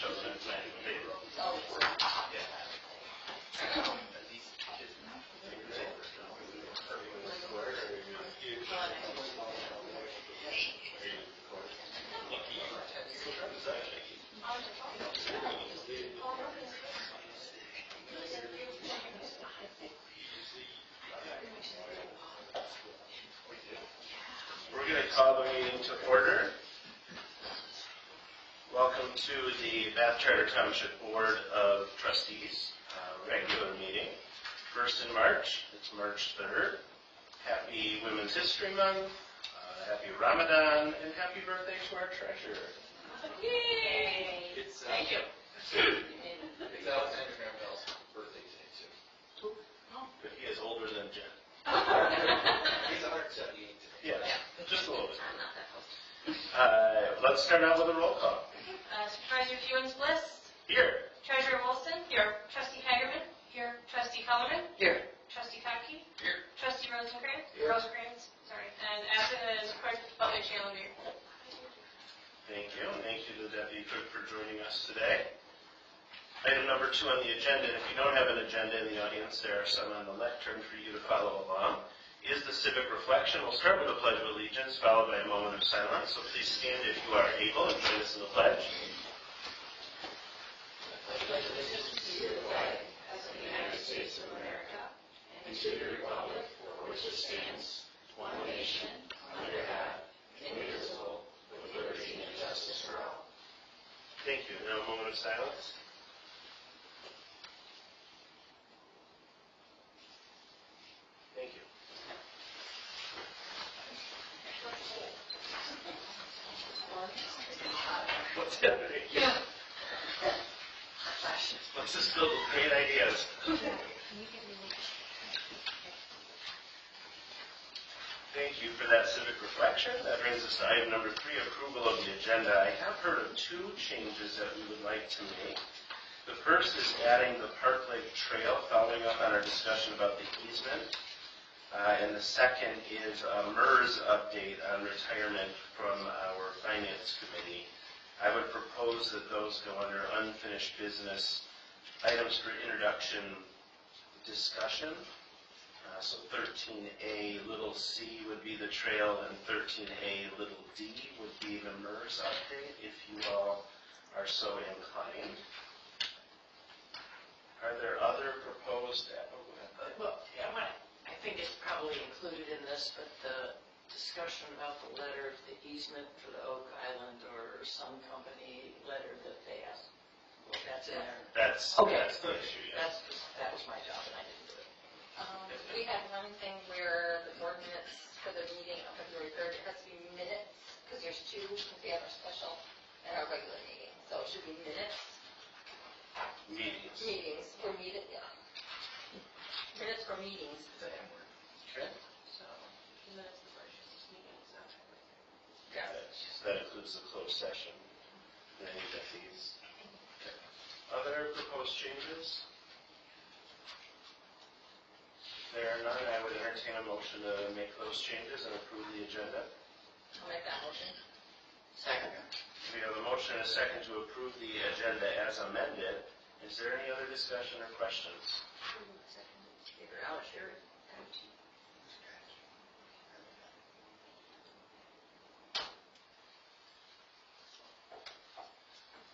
show them it's not even paper. We're going to call the meeting to order. Welcome to the Bath Charter Township Board of Trustees regular meeting. First in March, it's March 3rd. Happy Women's History Month, happy Ramadan, and happy birthday to our treasurer. Yay! Thank you. It's Alexander Graham Bell's birthday today, too. Oh, but he is older than Jen. He's 178 today. Yeah, just a little bit. Let's start out with a roll call. Supervisor Fewens Bliss. Here. Treasurer Wilson. Here. Trustee Hagerman. Here. Trustee Kellerman. Here. Trustee Kopke. Here. Trustee Rosencrantz. Here. Rosecrantz. Sorry. And absent is Clerk Butler Challenger. Thank you. And thank you to the Deputy Clerk for joining us today. Item number 2 on the agenda, and if you don't have an agenda in the audience, there are some on the lectern for you to follow along, is the civic reflection. We'll start with a pledge of allegiance, followed by a moment of silence. So please stand if you are able and join us in the pledge. I pledge allegiance to the flag of the United States of America and to the republic for which it stands, one nation, under God, indivisible, with liberty and justice for all. Thank you. Now a moment of silence. Thank you. What's happening? Yeah. Let's just build with great ideas. Thank you for that civic reflection. That brings us to item number 3, approval of the agenda. I have heard of 2 changes that we would like to make. The first is adding the Park Lake Trail, following up on our discussion about the easement. And the second is a MERS update on retirement from our Finance Committee. I would propose that those go under unfinished business items for introduction discussion. So 13A little c would be the trail, and 13A little d would be the MERS update, if you all are so inclined. Are there other proposed? Well, yeah, I think it's probably included in this, but the discussion about the letter, the easement for the Oak Island or some company letter that they asked, well, that's in there. That's Okay. That's the issue. Yeah. That was my job, and I didn't do it. We had one thing where the board minutes for the meeting on February 3rd, it has to be minutes, because there's 2, because we have our special and our regular meeting. So it should be minutes. Meetings. Meetings for meeting, yeah. Minutes for meetings. Okay. So, minutes before just meetings. Got it. So that includes the closed session and any fees. Okay. Other proposed changes? If there are none, I would entertain a motion to make those changes and approve the agenda. I'll make that motion. Second. We have a motion and a second to approve the agenda as amended. Is there any other discussion or questions?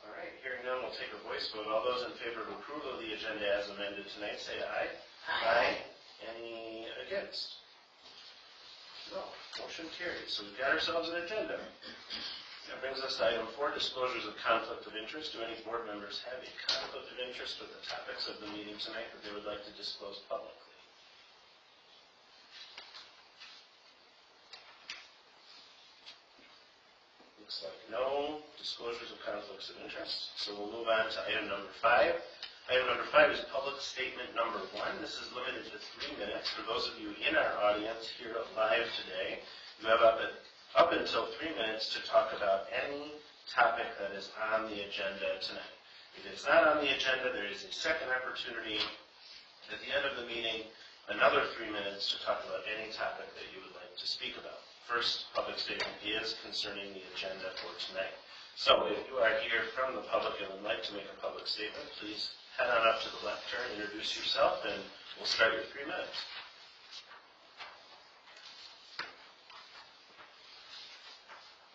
All right, hearing none, we'll take a voice vote. All those in favor of approval of the agenda as amended tonight, say aye. Aye. Any against? No. Motion carries. So we've got ourselves an agenda. That brings us to item 4, disclosures of conflict of interest. Do any board members have a conflict of interest with the topics of the meeting tonight that they would like to disclose publicly? Looks like no disclosures of conflicts of interest. So we'll move on to item number 5. Item number 5 is public statement number 1. This is limited to 3 minutes. For those of you in our audience here live today, you have up until 3 minutes to talk about any topic that is on the agenda tonight. If it's not on the agenda, there is a second opportunity at the end of the meeting, another 3 minutes to talk about any topic that you would like to speak about. First public statement is concerning the agenda for tonight. So if you are here from the public and would like to make a public statement, please head on up to the left turn, introduce yourself, and we'll start your 3 minutes.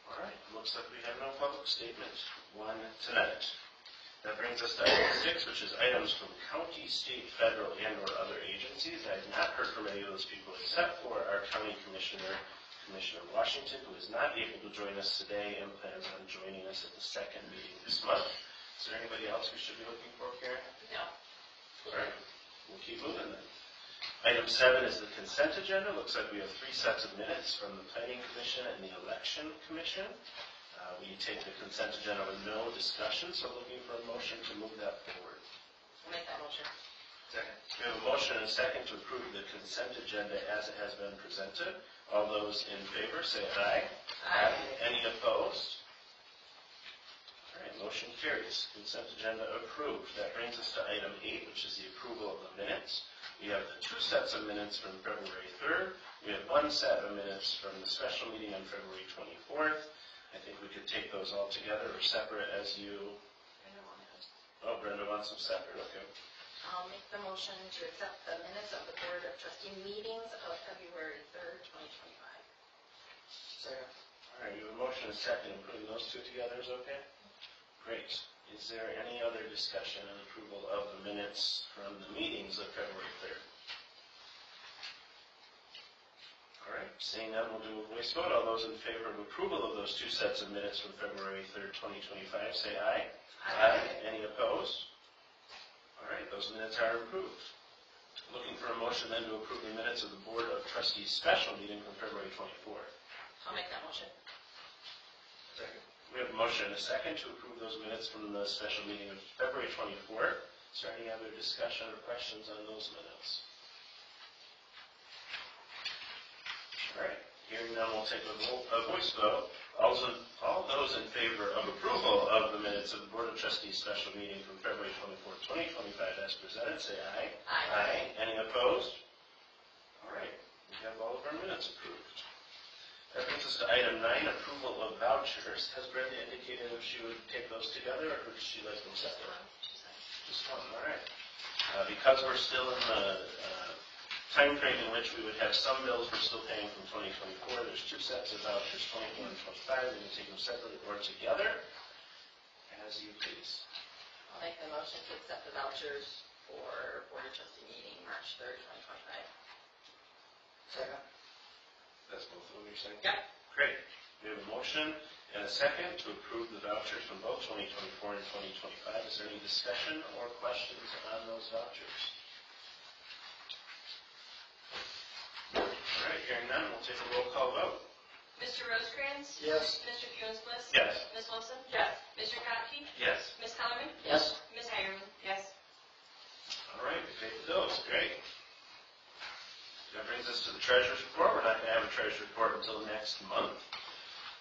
All right, looks like we have no public statement. One tonight. That brings us to item 6, which is items from county, state, federal, and/or other agencies. I have not heard from any of those people except for our county commissioner, Commissioner Washington, who is not able to join us today and plans on joining us at the second meeting this month. Is there anybody else we should be looking for, Karen? No. All right, we'll keep moving then. Item 7 is the consent agenda. Looks like we have 3 sets of minutes from the Planning Commission and the Election Commission. We take the consent agenda with no discussion, so looking for a motion to move that forward. I'll make that motion. Second. We have a motion and a second to approve the consent agenda as it has been presented. All those in favor say aye. Aye. Any opposed? All right, motion carries. Consent agenda approved. That brings us to item 8, which is the approval of the minutes. We have the 2 sets of minutes from February 3rd. We have 1 set of minutes from the special meeting on February 24th. I think we could take those all together or separate as you... Oh, Brenda wants them separate, okay. I'll make the motion to accept the minutes of the Board of Trustee meetings of February 3rd, 2025. Second. All right, we have a motion and a second, and putting those 2 together is okay? Great. Is there any other discussion and approval of the minutes from the meetings of February 3rd? All right, seeing none, we'll do a voice vote. All those in favor of approval of those 2 sets of minutes from February 3rd, 2025, say aye. Aye. Any opposed? All right, those minutes are approved. Looking for a motion then to approve the minutes of the Board of Trustees special meeting from February 24th. I'll make that motion. Second. We have a motion and a second to approve those minutes from the special meeting of February 24th. Is there any other discussion or questions on those minutes? All right, hearing none, we'll take a voice vote. All those in favor of approval of the minutes of the Board of Trustees special meeting from February 24th, 2025 as presented, say aye. Aye. Any opposed? All right, we have all of our minutes approved. That brings us to item 9, approval of vouchers. Has Brenda indicated if she would take those together, or would she like them separate? Just one, all right. Because we're still in the time frame in which we would have some bills we're still paying from 2024, there's 2 sets of vouchers, 24 and 25. We can take them separately or together, as you please. I'll make the motion to accept the vouchers for Board of Trustee meeting March 3rd, 2025. Second. That's both of them you're saying? Yep. Great. We have a motion and a second to approve the vouchers from both 2024 and 2025. Is there any discussion or questions on those vouchers? All right, hearing none, we'll take a roll call vote. Mr. Rosecrans? Yes. Mr. Fuensmith? Yes. Ms. Wilson? Yes. Mr. Kotke? Yes. Ms. Kellerman? Yes. Ms. Heimerman? Yes. All right, we paid the bills. Great. That brings us to the treasurer's report. We're not going to have a treasurer's report until next month.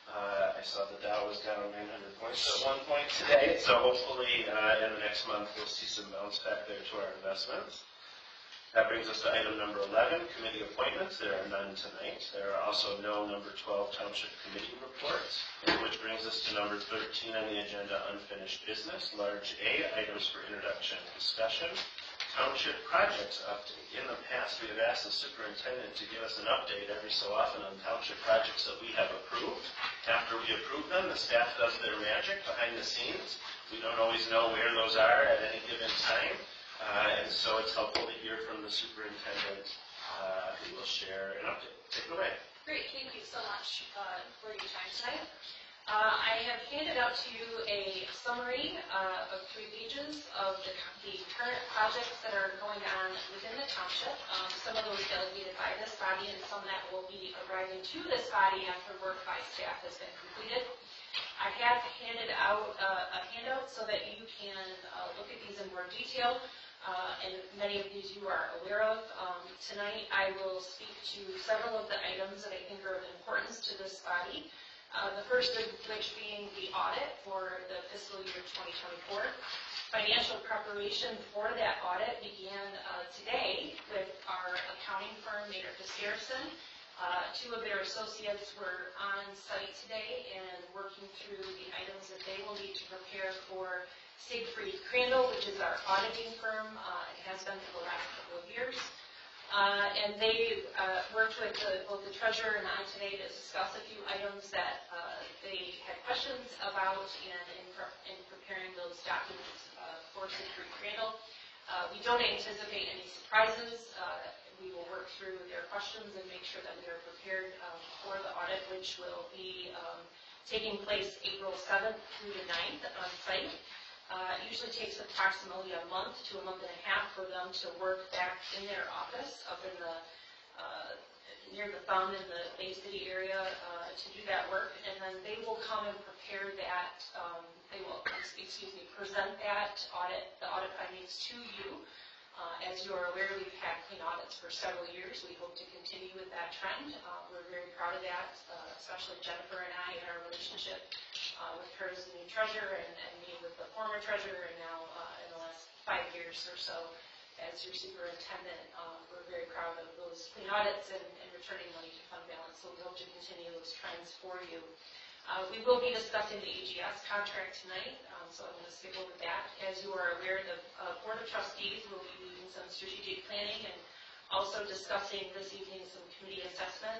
I saw the Dow was down 900 points at one point today, so hopefully in the next month we'll see some bounce back there to our investments. That brings us to item number 11, committee appointments. There are none tonight. There are also no number 12 Township committee reports, which brings us to number 13 on the agenda, unfinished business. Large A, items for introduction and discussion. Township projects update. In the past, we have asked the superintendent to give us an update every so often on township projects that we have approved. After we approve them, the staff does their magic behind the scenes. We don't always know where those are at any given time. And so it's helpful to hear from the superintendent who will share an update. Take it away. Great, thank you so much for your time tonight. I have handed out to you a summary of 3 pages of the current projects that are going on within the township. Some of those delegated by this body and some that will be arriving to this body after work by staff has been completed. I have handed out a handout so that you can look at these in more detail. And many of these you are aware of. Tonight I will speak to several of the items that I think are of importance to this body. The first of which being the audit for the fiscal year 2024. Financial preparation for that audit began today with our accounting firm, Mader Fiskerson. Two of their associates were on site today and working through the items that they will need to prepare for Siegfried Crandall, which is our auditing firm. It has been for the last couple of years. And they worked with both the treasurer and I today to discuss a few items that they had questions about in preparing those documents for Siegfried Crandall. We don't anticipate any surprises. We will work through their questions and make sure that we are prepared for the audit, which will be taking place April 7th through the 9th on site. It usually takes approximately a month to a month and a half for them to work back in their office up in the near the Thumb in the Bay City area to do that work, and then they will come and prepare that. They will, present that the audit findings to you. As you are aware, we've had clean audits for several years. We hope to continue with that trend. We're very proud of that, especially Jennifer and I in our relationship with her as the new treasurer and me with the former treasurer, and now in the last 5 years or so as your superintendent. We're very proud of those clean audits and returning money to fund balance, so we hope to continue those trends for you. We will be discussing the AGS contract tonight, so I'm going to skip over that. As you are aware, the Board of Trustees will be doing some strategic planning and also discussing this evening some committee assessment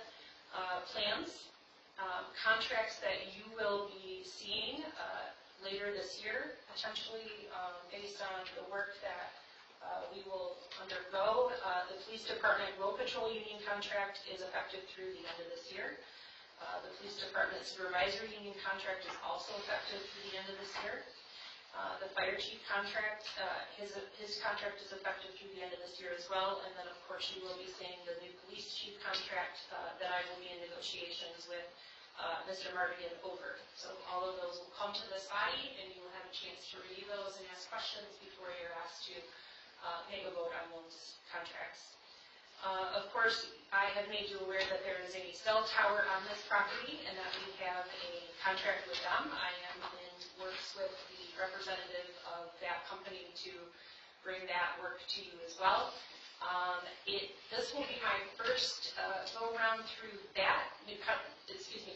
plans. Contracts that you will be seeing later this year, potentially based on the work that we will undergo. The Police Department Road Patrol Union contract is effective through the end of this year. The Police Department Supervisory Union contract is also effective through the end of this year. The Fire Chief contract, his contract is effective through the end of this year as well. And then, of course, you will be seeing the new Police Chief contract that I will be in negotiations with Mr. Mardigan over. So all of those will come to this body, and you will have a chance to review those and ask questions before you're asked to make a vote on those contracts. Of course, I have made you aware that there is a cell tower on this property and that we have a contract with them. I am in works with the representative of that company to bring that work to you as well. This will be my first go around through that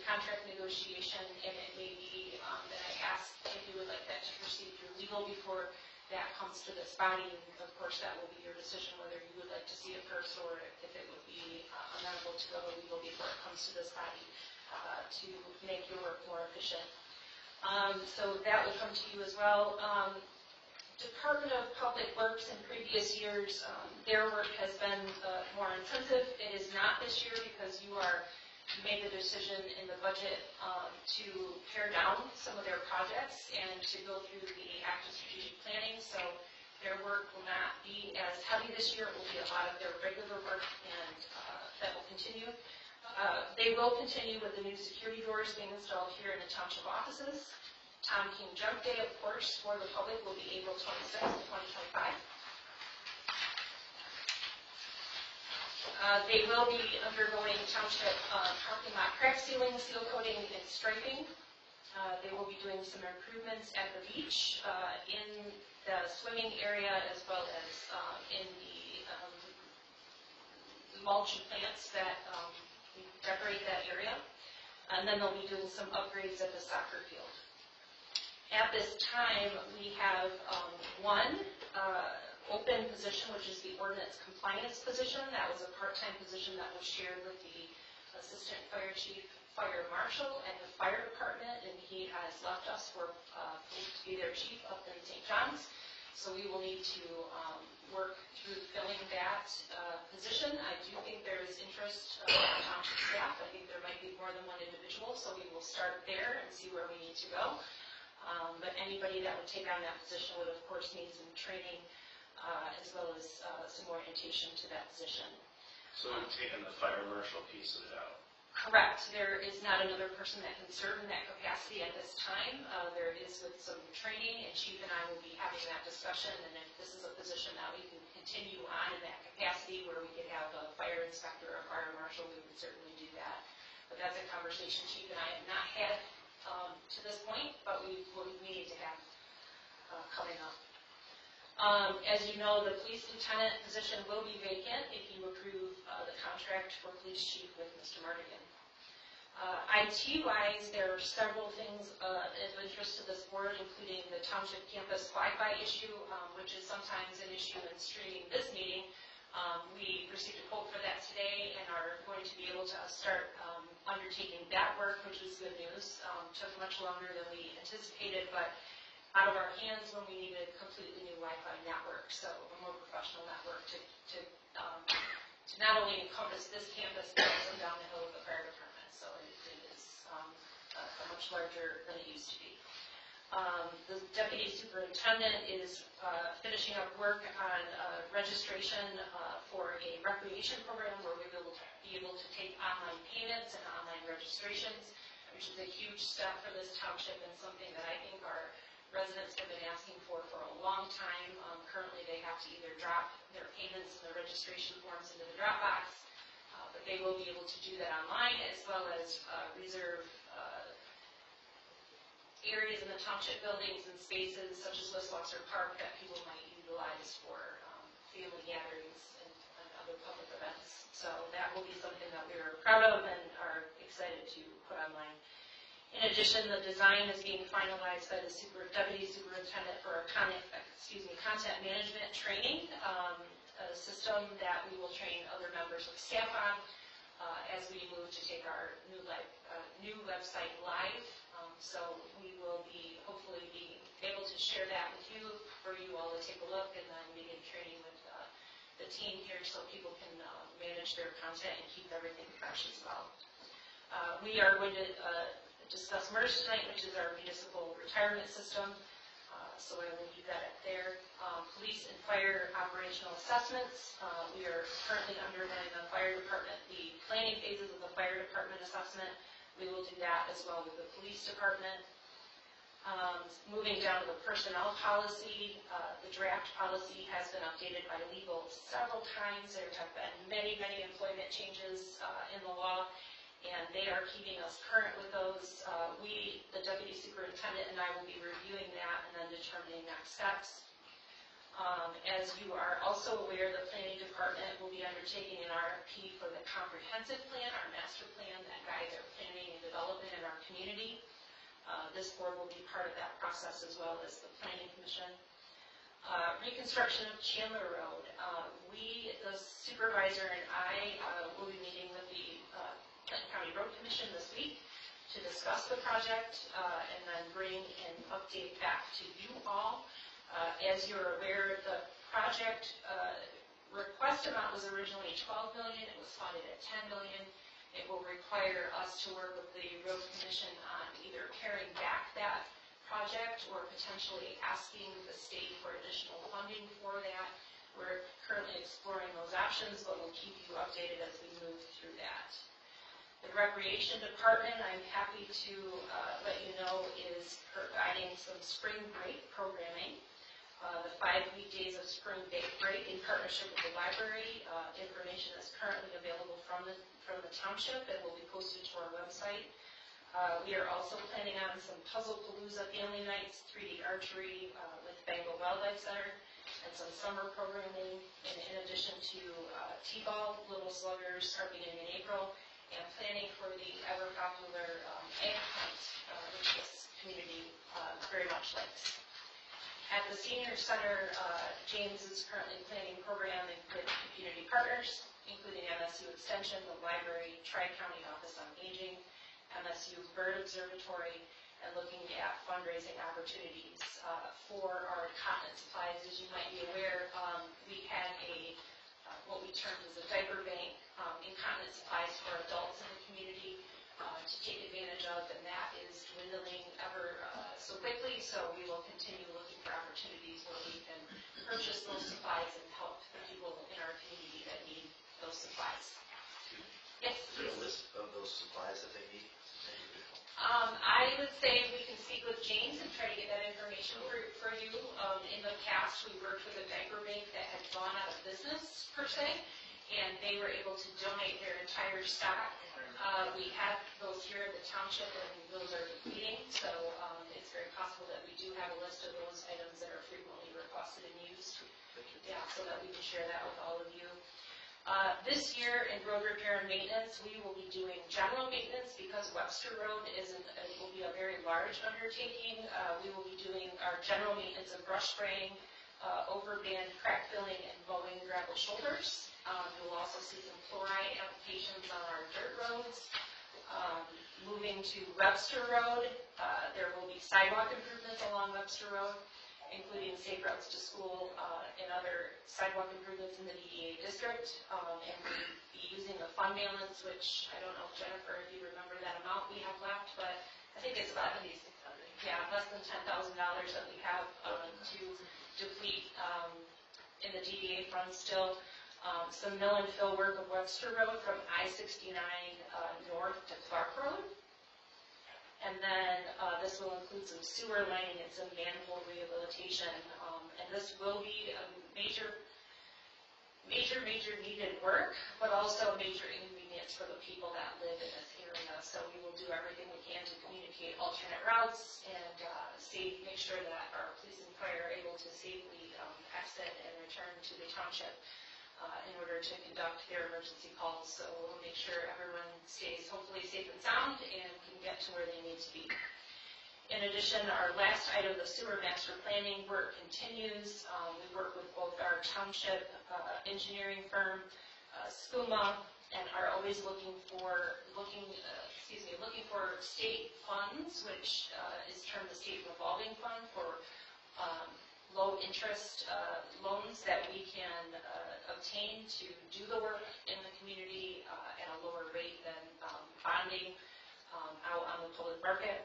contract negotiation, and it may be that I ask if you would like that to proceed through legal before that comes to this body. And of course, that will be your decision whether you would like to see it first or if it would be amenable to go legal before it comes to this body to make your work more efficient. So that will come to you as well. Department of Public Works in previous years, their work has been more intensive. It is not this year because you made the decision in the budget to pare down some of their projects and to go through the active strategic planning. So their work will not be as heavy this year. It will be a lot of their regular work, and that will continue. They will continue with the new security doors being installed here in the Township offices. Tom King Jump Day, of course, for the public will be April 26th, 2025. They will be undergoing Township parking lot crack sealing, seal coating, and striping. They will be doing some improvements at the beach, in the swimming area, as well as in the mulch plants that decorate that area. And then they'll be doing some upgrades at the soccer field. At this time, we have one open position, which is the ordinance compliance position. That was a part-time position that was shared with the Assistant Fire Chief, Fire Marshal, and the Fire Department, and he has left us to be their chief up in St. John's. So we will need to work through filling that position. I do think there is interest from Township staff. I think there might be more than one individual, so we will start there and see where we need to go. But anybody that would take on that position would, of course, need some training as well as some orientation to that position. So we've taken the fire marshal piece of it out. Correct. There is not another person that can serve in that capacity at this time. There is with some training, and Chief and I will be having that discussion. And if this is a position that we can continue on in that capacity where we could have a fire inspector or fire marshal, we would certainly do that. But that's a conversation Chief and I have not had to this point, but we need to have coming up. As you know, the police lieutenant position will be vacant if you approve the contract for police chief with Mr. Mardigan. IT-wise, there are several things of interest to this board, including the Township campus Wi-Fi issue, which is sometimes an issue in streaming this meeting. We received a quote for that today and are going to be able to start undertaking that work, which is good news. Took much longer than we anticipated, but out of our hands when we needed a completely new Wi-Fi network, so a more professional network to not only encompass this campus, but also down the hill with the fire department. So it is a much larger than it used to be. The deputy superintendent is finishing up work on registration for a recreation program where we will be able to take online payments and online registrations, which is a huge step for this township and something that I think our residents have been asking for a long time. Currently, they have to either drop their payments and their registration forms into the Dropbox, but they will be able to do that online, as well as reserve areas in the township buildings and spaces such as Westwater Park that people might utilize for family gatherings and other public events. So that will be something that we are proud of and are excited to put online. In addition, the design is being finalized by the deputy superintendent for a content management training, a system that we will train other members of staff on as we move to take our new website live. So we will be hopefully be able to share that with you for you all to take a look, and then begin training with the team here so people can manage their content and keep everything fresh as well. We are going to discuss MERS tonight, which is our municipal retirement system. So I will leave that up there. Police and fire operational assessments. We are currently undergoing the fire department, the planning phases of the fire department assessment. We will do that as well with the police department. Moving down to the personnel policy, the draft policy has been updated by legal several times. There have been many, many employment changes in the law, and they are keeping us current with those. The deputy superintendent and I will be reviewing that and then determining next steps. As you are also aware, the planning department will be undertaking an RFP for the comprehensive plan, our master plan that guides our planning and development in our community. This board will be part of that process as well as the planning commission. Reconstruction of Chandler Road. The supervisor and I will be meeting with the Clinton County Road Commission this week to discuss the project and then bring an update back to you all. As you're aware, the project request amount was originally $12 million. It was funded at $10 million. It will require us to work with the Road Commission on either paring back that project or potentially asking the state for additional funding for that. We're currently exploring those options, but we'll keep you updated as we move through that. The Recreation Department, I'm happy to let you know, is providing some spring break programming. The 5 weekdays of spring break in partnership with the library. Information is currently available from the township and will be posted to our website. We are also planning on some Puzzle Palooza family nights, 3D archery with Bengal Wildlife Center, and some summer programming, in addition to T-ball, Little Sluggers are beginning in April, and planning for the ever popular egg hunt, which this community very much likes. At the Senior Center, James is currently planning programming with community partners, including MSU Extension, the Library, Tri-County Office on Aging, MSU Bird Observatory, and looking at fundraising opportunities for our incontinence supplies. As you might be aware, we had what we termed as a diaper bank, incontinence supplies for adults in the community to take advantage of, and that is dwindling ever so quickly, so we will continue looking for opportunities where we can purchase those supplies and help the people in our community that need those supplies. Yes? Is there a list of those supplies that they need? I would say we can speak with James and try to get that information for you. In the past, we worked with a diaper bank that had gone out of business, per se, and they were able to donate their entire stock. We have those here at the township, and those are depleting, so it's very possible that we do have a list of those items that are frequently requested and used. Yeah, so that we can share that with all of you. This year in road repair and maintenance, we will be doing general maintenance because Webster Road will be a very large undertaking. We will be doing our general maintenance of brush spraying, overband crack filling, and mowing gravel shoulders. You'll also see some chloride applications on our dirt roads. Moving to Webster Road, there will be sidewalk improvements along Webster Road, including safe routes to school and other sidewalk improvements in the DDA district. And we'll be using the fund balance, which I don't know, Jennifer, if you remember that amount we have left, but I think it's about less than $10,000 that we have to deplete in the DDA fund still. Some mill and fill work of Webster Road from I-69 north to Clark Road. And then this will include some sewer lining and some manhole rehabilitation. And this will be a major needed work, but also a major inconvenience for the people that live in this area. So we will do everything we can to communicate alternate routes and make sure that our police and fire are able to safely exit and return to the township in order to conduct their emergency calls. So we'll make sure everyone stays hopefully safe and sound and can get to where they need to be. In addition, our last item, the sewer master planning work continues. We work with both our township engineering firm, SCUMA, and are always looking for state funds, which is termed the state revolving fund for low interest loans that we can obtain to do the work in the community at a lower rate than bonding out on the public market.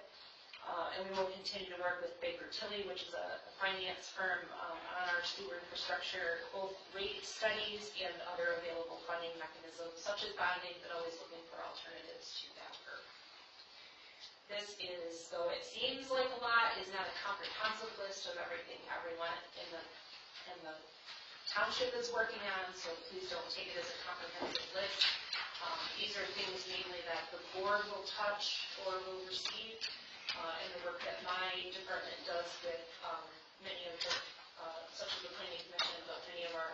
And we will continue to work with Baker Tilly, which is a finance firm on our sewer infrastructure, both rate studies and other available funding mechanisms, such as bonding, but always looking for alternatives to that work. This is, though it seems like a lot, is not a comprehensive list of everything everyone in the township is working on, so please don't take it as a comprehensive list. These are things mainly that the board will touch or will receive in the work that my department does with many of the, such as the planning commission, but many of our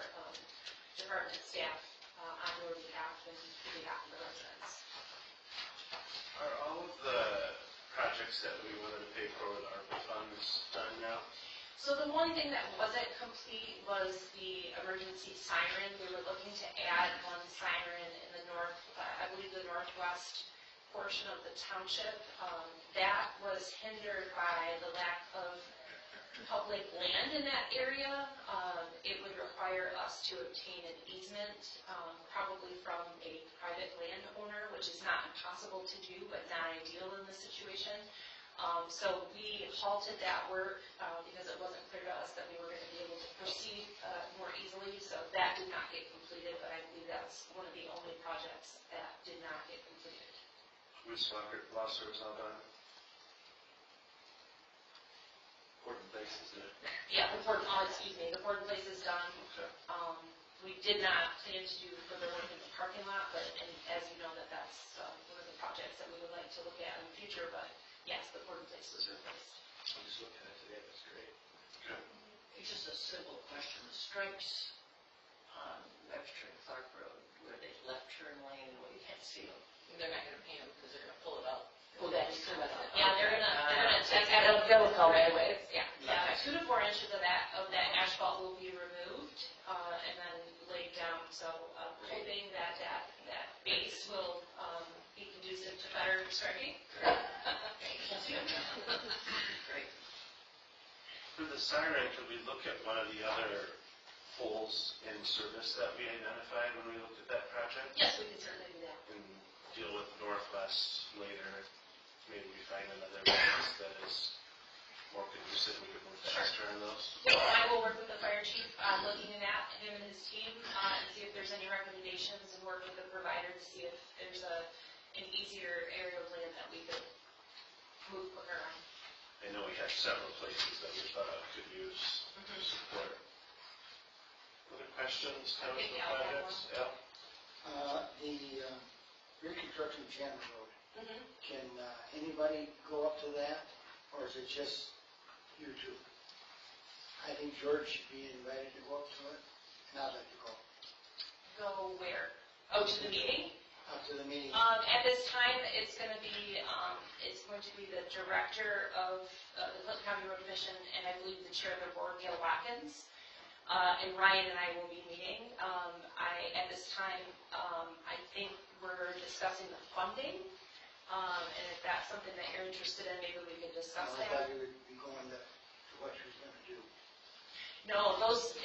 department staff on your behalf and on behalf of the residents. Are all of the projects that we wanted to pay for with ARPA funds done now? So the one thing that wasn't complete was the emergency siren. We were looking to add one siren in the north, I believe the northwest portion of the township. That was hindered by the lack of public land in that area. It would require us to obtain an easement, probably from a private landowner, which is not impossible to do, but not ideal in this situation. So we halted that work because it wasn't clear to us that we were going to be able to proceed more easily. So that did not get completed, but I believe that's one of the only projects that did not get completed. Who's Flosser was all done? Important places, isn't it? Yeah, the Port Place is done. Okay. We did not plan to do further work in the parking lot, but as you know, that's one of the projects that we would like to look at in the future. But yes, the Port Place was replaced. I'm just looking at it today. That's great. Okay. It's just a simple question. The stripes on Webster and Clark Road, where they left turn lane, well, you can't see them. They're not gonna paint them because they're gonna pull it out. Oh, that's true. Yeah, they're gonna take I don't know how right away. Yeah, 2 to 4 inches of that asphalt will be removed and then laid down. So hoping that base will be conducive to better striping. Great. For the siren, could we look at one of the other poles in service that we identified when we looked at that project? Yes, we can certainly do that. And deal with Northwest later. Maybe we find another place that is more conducive. We could move faster on those. So I will work with the fire chief on looking at him and his team and see if there's any recommendations, and work with the provider to see if there's an easier area of land that we could move quicker on. I know we had several places that we thought could use support. Other questions, comments, Yeah, projects? Yeah. The reconstruction of Chandler Road, Mhm. can anybody go up to that, or is it just you two? I think George should be invited to go up to it, and I'd like to go Go where? Oh, to the meeting? up to the meeting. At this time, it's going to be the director of the Clinton County Road Commission, and I believe the chair of the board, Gail Watkins. And Ryan and I will be meeting. At this time, I think we're discussing the funding. And if that's something that you're interested in, maybe we could discuss I that. thought you would be going to what she was going to do. No, those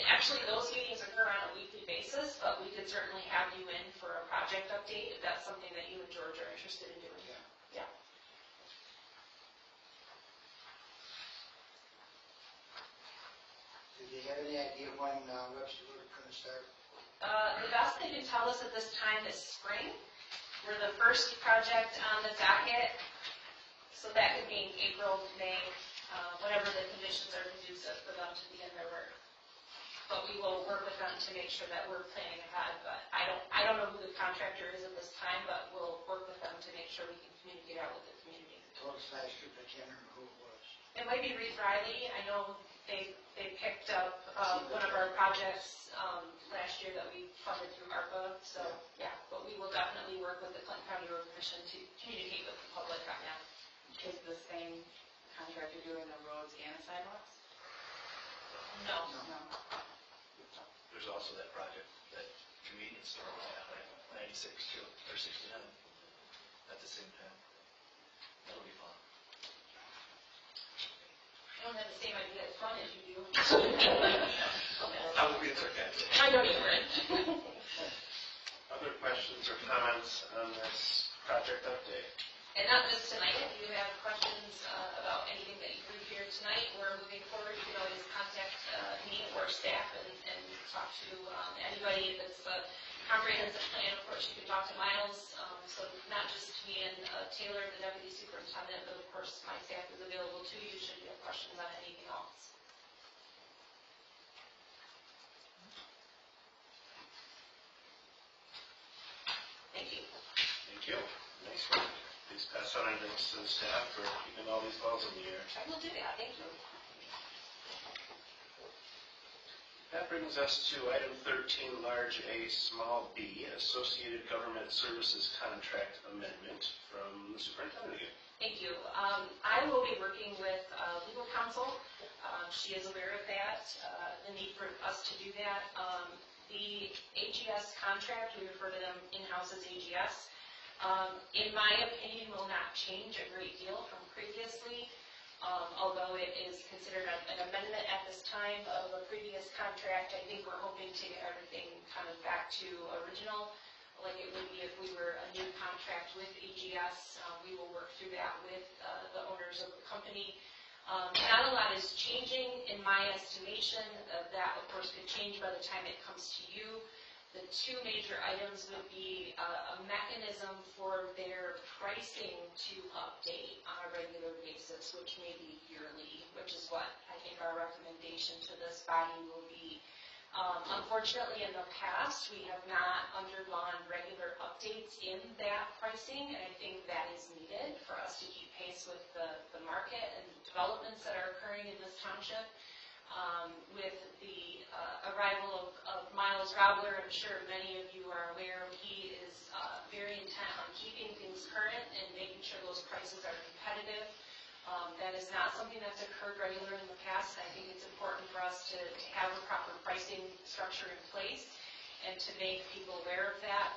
meetings occur on a weekly basis, but we could certainly have you in for a project update if that's something that you and George are interested in doing. Yeah. Yeah. Do they have any idea when Webster Road is going to start? The best they can tell us at this time is spring. We're the first project on the docket, so that could mean April, May, whenever the conditions are conducive for them to begin their work. But we will work with them to make sure that we're planning ahead. But I don't know who the contractor is at this time, but we'll work with them to make sure we can communicate out with the community. They told us last year, but I can't remember who it was. It might be Reeve Riley. I know they picked up one of our projects last year that we funded through ARPA. So yeah, but we will definitely work with the Clinton County Road Commission to communicate with the public on that. Is the same contractor doing the roads and the sidewalks? No. No. There's also that project, that convenience store we have, like 96 too, or 69, at the same time. That'll be fun. I don't have the same idea as fun as you do. I will be sarcastic. I know you would. Other questions or comments on this project update? And not just tonight, if you have questions about anything that you heard here tonight or moving forward, you can always contact me or staff and talk to anybody. If it's a comprehensive plan, of course, you can talk to Miles. So not just me and Taylor, the deputy superintendent, but of course my staff is available to you should you have questions on anything else. Thank you. Thank you. Nice one. Please pass on our thanks to the staff for keeping all these balls in the air. I will do that. Thank you. That brings us to item 13, large A, small b, Associated Government Services Contract Amendment from the superintendent again. Thank you. I will be working with legal counsel. She is aware of that, the need for us to do that. The AGS contract, we refer to them in-house as AGS, in my opinion, will not change a great deal from previously. Although it is considered an amendment at this time of a previous contract, I think we're hoping to get everything kind of back to original, like it would be if we were a new contract with AGS. We will work through that with the owners of the company. Not a lot is changing in my estimation. That, of course, could change by the time it comes to you. The two major items would be a mechanism for their pricing to update on a regular basis, which may be yearly, which is what I think our recommendation to this body will be. Unfortunately, in the past, we have not undergone regular updates in that pricing, and I think that is needed for us to keep pace with the market and developments that are occurring in this township. With the arrival of Miles Robler, I'm sure many of you are aware, he is very intent on keeping things current and making sure those prices are competitive. That is not something that's occurred regularly in the past. I think it's important for us to have a proper pricing structure in place and to make people aware of that.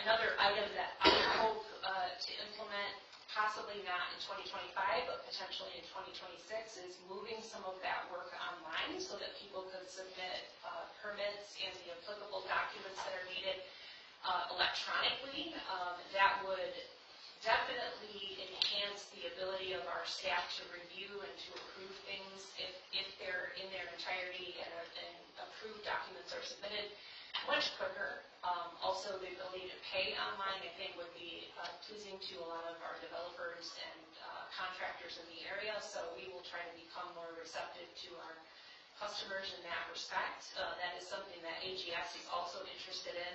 Another item that I hope to implement, possibly not in 2025, but potentially in 2026, is moving some of that work online so that people could submit permits and the applicable documents that are needed electronically. That would definitely enhance the ability of our staff to review and to approve things if they're in their entirety and approved documents are submitted much quicker. Also, the ability to pay online, I think, would be pleasing to a lot of our developers and contractors in the area. So we will try to become more receptive to our customers in that respect. That is something that AGS is also interested in.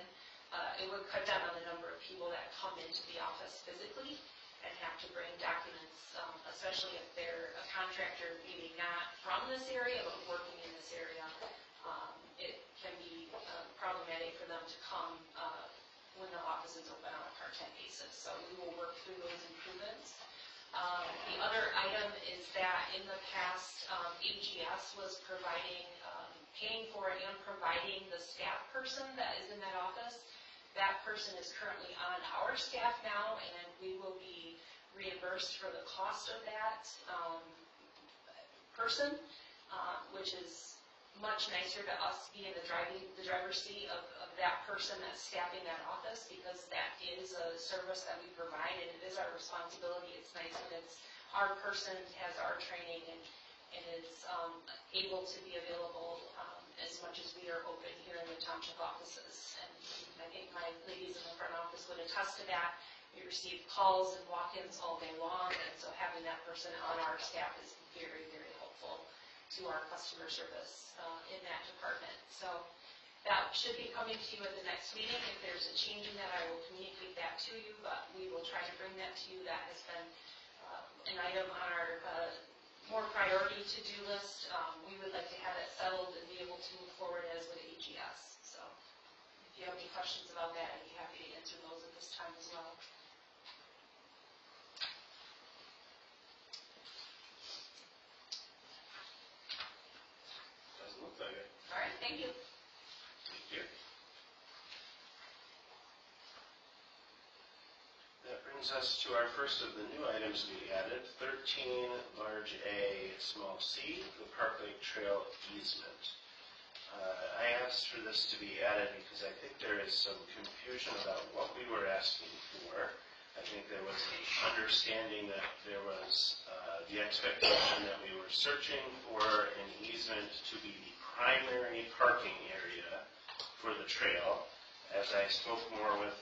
it would cut down on the number of people that come into the office physically and have to bring documents, especially if they're a contractor, maybe not from this area, but working in this area. It can be problematic for them to come when the office is open on a part-time basis. So we will work through those improvements. The other item is that in the past, AGS was providing, paying for and providing the staff person that is in that office. That person is currently on our staff now, and we will be reimbursed for the cost of that person, which is much nicer to us being the driver's seat of that person that's staffing that office, because that is a service that we provide and it is our responsibility. It's nice when it's our person, has our training, and is able to be available as much as we are open here in the township offices. And I think my ladies in the front office would attest to that. We receive calls and walk-ins all day long, and so having that person on our staff is very, very helpful to our customer service in that department. So that should be coming to you at the next meeting. If there's a change in that, I will communicate that to you, but we will try to bring that to you. That has been an item on our more priority to-do list. We would like to have it settled and be able to move forward as with AGS. So if you have any questions about that, I'd be happy to answer those at this time as well. Doesn't look like it. All right, thank you. Thank you. That brings us to our first of the new items we added, 13, large A, small c, the Park Lake Trail easement. I asked for this to be added because I think there is some confusion about what we were asking for. I think there was an understanding that there was the expectation that we were searching for an easement to be the primary parking area for the trail. As I spoke more with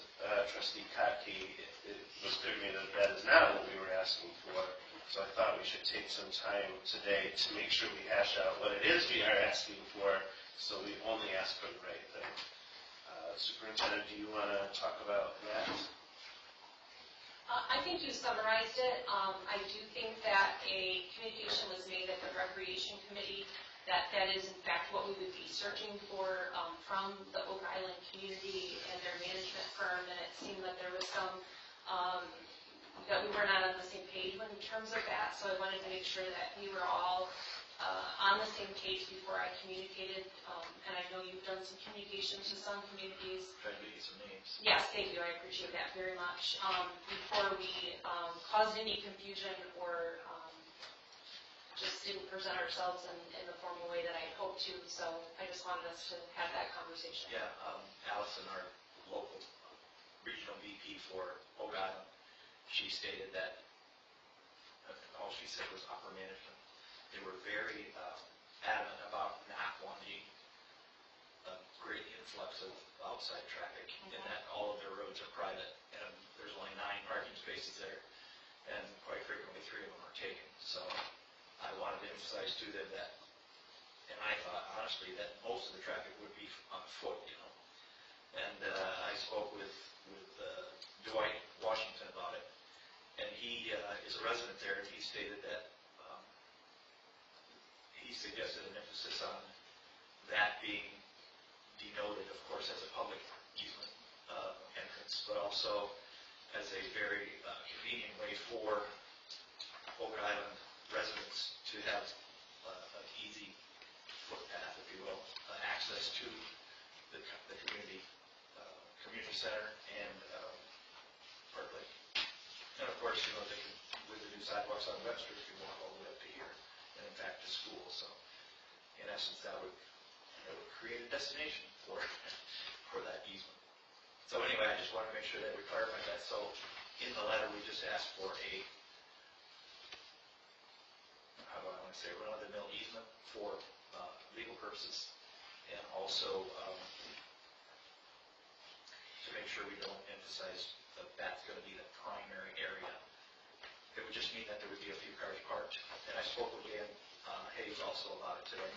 Trustee Kotke, it was clear to me that that is not what we were asking for. So I thought we should take some time today to make sure we hash out what it is we are asking for, so we only ask for the right thing. Superintendent, do you want to talk about that? I think you summarized it. I do think that a communication was made at the Recreation Committee that is in fact what we would be searching for from the Oak Island community and their management firm, and it seemed that there was some, that we were not on the same page in terms of that, so I wanted to make sure that we were all on the same page before I communicated, and I know you've done some communications to some communities. Trying to get some names. Yes, thank you, I appreciate that very much. Before we caused any confusion or just didn't present ourselves in the formal way that I had hoped to, so I just wanted us to have that conversation. Yeah, Allison, our local regional VP for Oak Island, she stated that all she said was upper management. They were very adamant about not wanting a great influx of outside traffic, and that all of their roads are private, and there's only 9 parking spaces there, and quite frequently 3 of them are taken. So I wanted to emphasize to them that, and I thought honestly that most of the traffic would be on foot, you know. And I spoke with Dwight Washington about it, and he is a resident there, and he stated that he suggested an emphasis on that being denoted, of course, as a public easement entrance, but also as a very convenient way for Oak Island residents to have an easy footpath, if you will, access to the community center and Park Lake. And of course, you know, they can, with the new sidewalks on Webster, you can walk all the way up to here and in fact to school. So in essence, that would create a destination for that easement. So anyway, I just want to make sure that we clarify that. So in the letter, we just asked for a, how do I want to say, run-of-the-mill easement for legal purposes, and also to make sure we don't emphasize that that's going to be the primary area. It would just mean that there would be a few cars parked. And I spoke with Dan Hayes also about it today,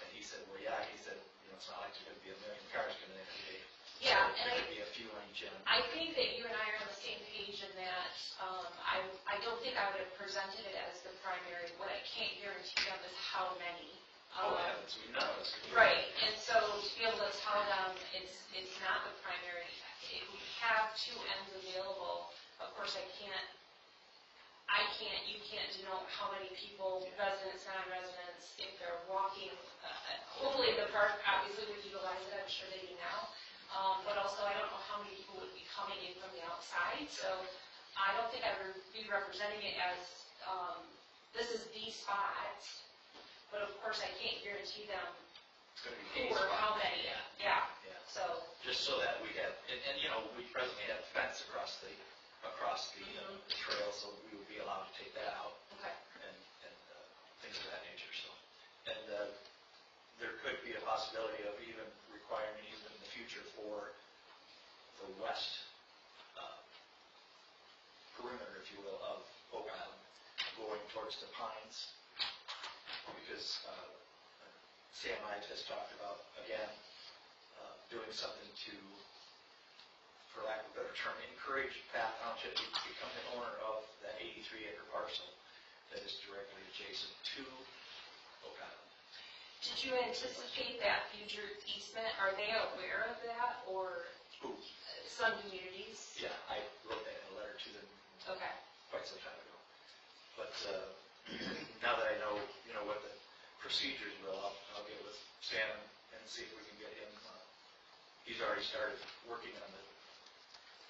And he said, well, yeah, he said, it's not like there's going to be a million cars coming in every day. Yeah, So and there could be a few on each end. I think that you and I are on the same page in that, I don't think I would have presented it as the primary. What I can't guarantee them is how many. Oh, heavens, none of us could do Right, and so to be able to tell them it's not the primary, if we have two ends available, of course you can't denote how many people, residents, non-residents, if they're walking, hopefully the park obviously would utilize it, I'm sure they do now. But also I don't know how many people would be coming in from the outside, so I don't think I would be representing it as, this is the spot, but of course I can't guarantee them It's going to who be or how many, yeah, Yeah. so. Just so that we have, and we presently have a fence across the trail, so we would be allowed to take that out Okay. and things of that nature. So, and there could be a possibility of even requiring an easement in the future for the west perimeter, if you will, of Oak Island, going towards the Pines, because Sam Hyde has talked about, again, doing something to, for lack of a better term, encourage Bath Township to become the owner of that 83-acre parcel that is directly adjacent to Oak Island. Did you anticipate that future easement? Are they aware of that, or Who? some communities? Yeah, I wrote that in a letter to them Okay. quite some time ago. But now that I know, what the procedures will, I'll get with Sam and see if we can get him. He's already started working on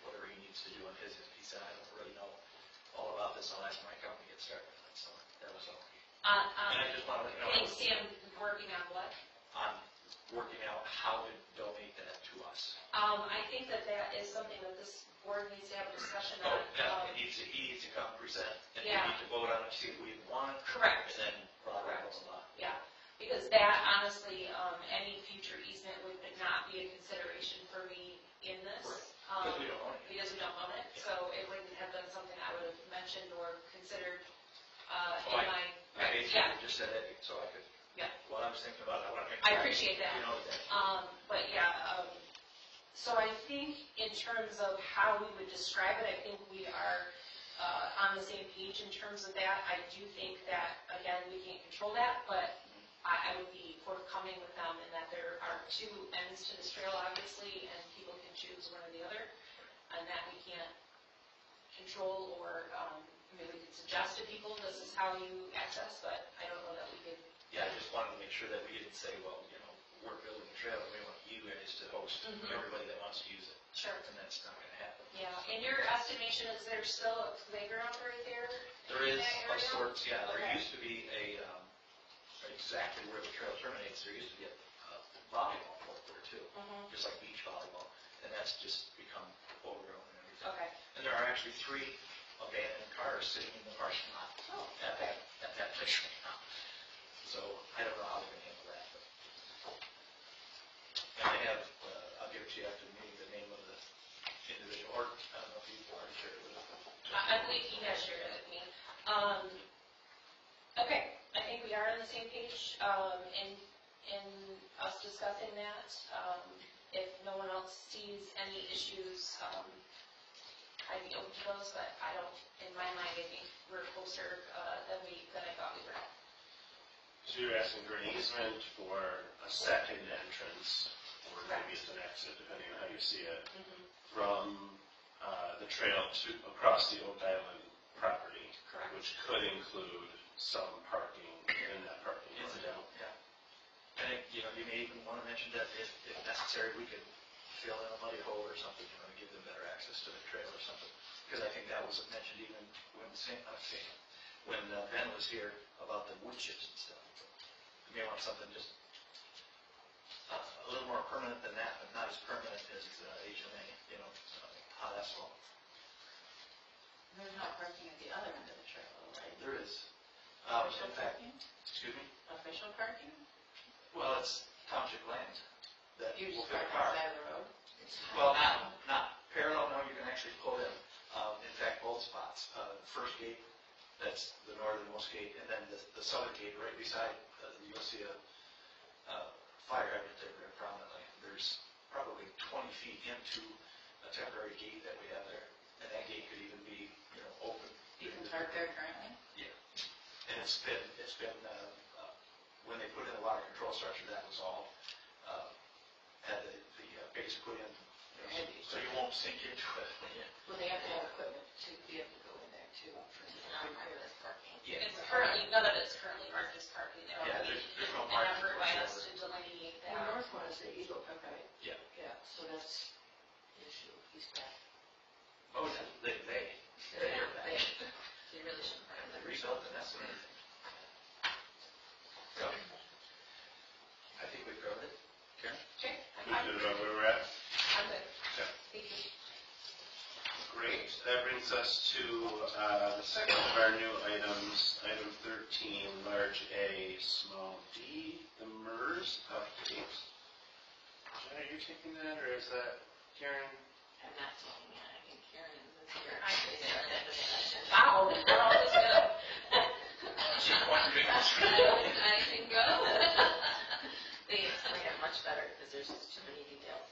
whatever he needs to do on his. He said, I don't really know all about this. I'll ask my company to get started on it. So that was all. And I just want to let you know. Getting Sam working on what? On working out how to donate that to us. I think that is something that this board needs to have a discussion on. He needs to come present, and Yeah. we need to vote on it to see if we want. Correct. And then blah, blah, blah, blah. Yeah, because that honestly, any future easement would not be a consideration for me in this. Because we don't own it. Because we don't own it, Yeah. so it wouldn't have been something I would have mentioned or considered Oh, in my. I Yeah. just said it so I could. Yeah. While I was thinking about it, I want to make. I appreciate that. You know that. But yeah, so I think in terms of how we would describe it, I think we are on the same page in terms of that. I do think that, again, we can't control that, but I would be forthcoming with them in that there are two ends to this trail, obviously, and people can choose one or the other, and that we can't control or, maybe we could suggest to people this is how you access, but I don't know that we could. Yeah, I just wanted to make sure that we didn't say, well, we're building a trail and we want you guys to host everybody that wants to use it. Sure. And that's not going to happen. Yeah, and your estimation, is there still a playground right there? There is in that of area? sorts, yeah. There Okay. used to be exactly where the trail terminates, there used to be a volleyball court there too, just like beach volleyball. And that's just become overgrown and everything. Okay. And there are actually 3 abandoned cars sitting in the parking lot at that place right now. So I don't know how they're going to handle that. But. And I have, I'll give it to you after the meeting, the name of the individual, or I don't know if you've already shared it with us. I believe you guys shared it with me. Okay, I think we are on the same page in us discussing that. If no one else sees any issues, I'd be open to those, but I don't, in my mind, I think we're closer than I thought we were. So you're asking for an easement for a second entrance, or maybe it's an exit, depending on how you see it, from the trail across the Oak Island property, Correct. which could include some parking in that parking lot. Incidental, yeah. And you may even want to mention that if necessary, we could fill in a muddy hole or something, to give them better access to the trail or something. Because I think that was mentioned even when Ben was here about the wood chips and stuff. You may want something just a little more permanent than that, but not as permanent as HMA, hot asphalt. There's no parking at the other end of the trail, right? There is. Official In fact, parking? excuse me? Official parking? Well, it's township land that You will just fit a park on car. the side of the road? Well, not parallel, no, you can actually pull in. In fact, both spots. The first gate, that's the northernmost gate, and then the southern gate right beside, you'll see a fire hydrant there very prominently. There's probably 20 feet into a temporary gate that we have there, and that gate could even be, open. You can park there currently? Yeah. And it's been, when they put in the water control structure, that was all, had the base put in, so you won't sink into it. Well, they have to have equipment to be able to go in there too, for non-wireless parking. Yeah. It's currently, none of it's currently marked as parking. There Yeah, will be there's no an marking effort by us whatsoever. to delineate The that. north one is the Eagle Park, right? Yeah. Yeah, so that's the issue, he's back. Oh, yeah, they They really shouldn't park there. rebuilt the nest and everything. So, I think we covered it. Karen? Okay, We good about where we're at? I'm good. Okay. Thank you. Great. That brings us to the second of our new items, item 13, large A, small d, the MERS update. Jen, are you taking that, or is that Karen? I'm not taking it, I think Karen is here. I can They started the session. Wow, we're all just gonna. She's wondering. I can go. They explain it much better because there's just too many details.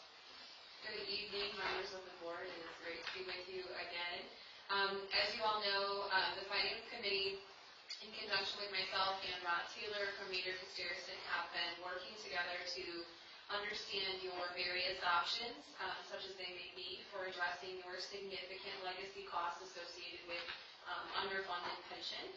Good evening, members of the board. It is great to be with you again. As you all know, the Finance Committee, in conjunction with myself and Rod Taylor from Mater Casterison, have been working together to understand your various options, such as they may be, for addressing your significant legacy costs associated with underfunded pension.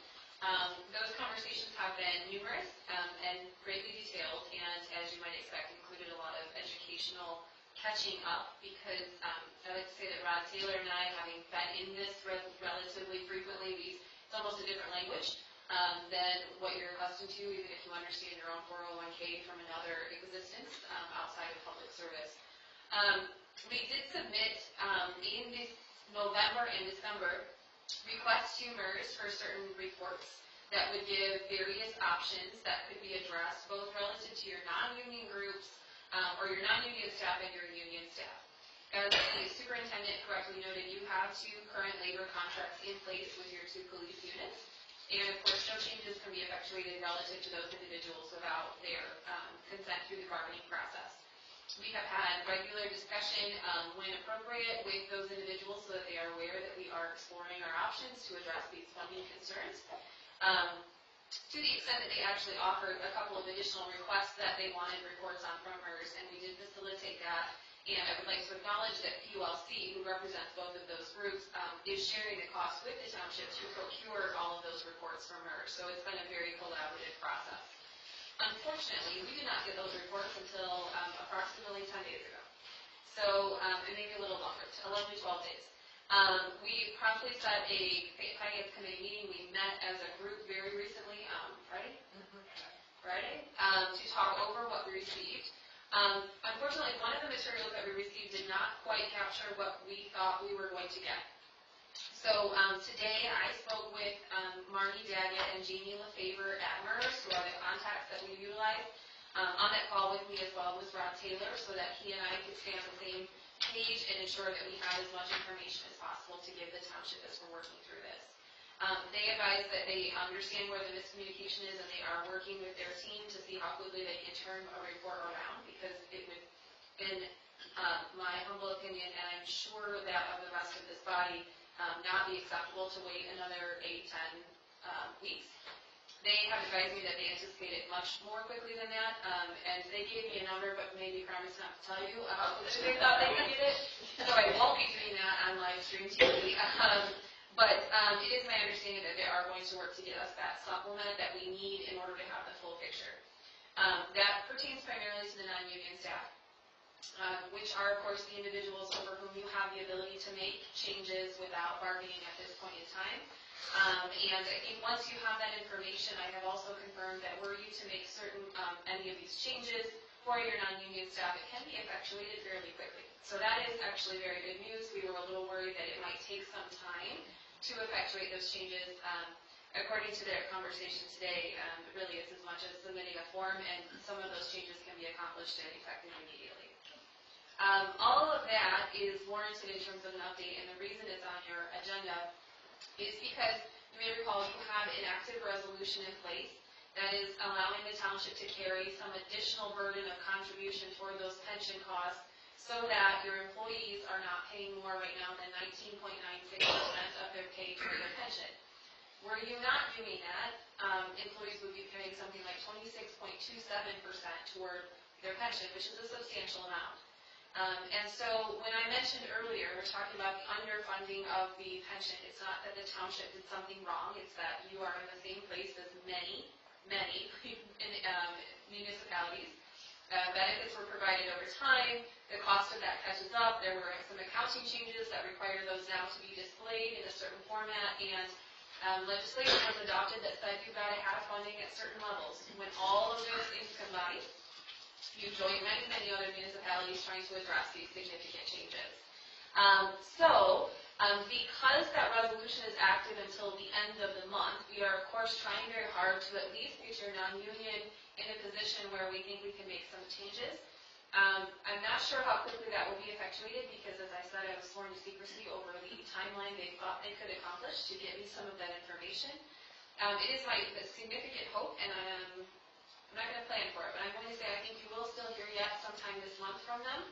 Those conversations have been numerous and greatly detailed, and as you might expect, included a lot of educational catching up, because I like to say that Rod Taylor and I, having been in this relatively frequently, it's almost a different language than what you're accustomed to, even if you understand your own 401k from another existence outside of public service. We did submit in this November and December requests to MERS for certain reports that would give various options that could be addressed, both relative to your non-union groups or your non-union staff and your union staff. As the superintendent correctly noted, you have 2 current labor contracts in place with your 2 police units, and of course no changes can be effectuated relative to those individuals without their consent through the bargaining process. We have had regular discussion when appropriate with those individuals so that they are aware that we are exploring our options to address these funding concerns. To the extent that they actually offered a couple of additional requests that they wanted reports on from MERS, and we did facilitate that. And I would like to acknowledge that PULC, who represents both of those groups, is sharing the cost with the township to procure all of those reports from MERS. So it's been a very collaborative process. Unfortunately, we did not get those reports until approximately 10 days ago. So, and maybe a little longer, 11 to 12 days. We promptly set a Finance Committee meeting. We met as a group very recently, Friday, to talk over what we received. Unfortunately, one of the materials that we received did not quite capture what we thought we were going to get. So today I spoke with Marnie Daggett and Jeannie LaFavor at MERS, who are the contacts that we utilize. On that call with me as well was Rod Taylor, so that he and I could stay on the same page and ensure that we had as much information as possible to give the township as we're working through this. They advise that they understand where the miscommunication is, and they are working with their team to see how quickly they can turn a report around, because it would, in my humble opinion, and I'm sure that of the rest of this body, not be acceptable to wait another 8-10 weeks. They have advised me that they anticipate it much more quickly than that, and they gave me a number, but maybe promised not to tell you how quickly they thought they could get it, so I won't be doing that on live stream TV. But it is my understanding that they are going to work to get us that supplement that we need in order to have the full picture. That pertains primarily to the non-union staff, which are, of course, the individuals over whom you have the ability to make changes without bargaining at this point in time. And I think once you have that information, I have also confirmed that were you to make certain any of these changes for your non-union staff, it can be effectuated fairly quickly. So that is actually very good news. We were a little worried that it might take some time to effectuate those changes. According to their conversation today, it really is as much as submitting a form, and some of those changes can be accomplished and effective immediately. All of that is warranted in terms of an update, and the reason it's on your agenda is because you may recall you have an active resolution in place that is allowing the township to carry some additional burden of contribution toward those pension costs so that your employees are not paying more right now than 19.96% of their pay toward their pension. Were you not doing that, employees would be paying something like 26.27% toward their pension, which is a substantial amount. And so when I mentioned earlier, we're talking about the underfunding of the pension. It's not that the township did something wrong. It's that you are in the same place as many municipalities. Benefits were provided over time. The cost of that catches up. There were some accounting changes that require those now to be displayed in a certain format, and legislation was adopted that said you've got to have funding at certain levels. When all of those things combine, you join many other municipalities trying to address these significant changes. Because that resolution is active until the end of the month, we are of course trying very hard to at least get your non-union in a position where we think we can make some changes. I'm not sure how quickly that will be effectuated because, as I said, I was sworn to secrecy over the timeline they thought they could accomplish to get me some of that information. It is my significant hope, and I'm not going to plan for it, but I'm going to say I think you will still hear yet sometime this month from them,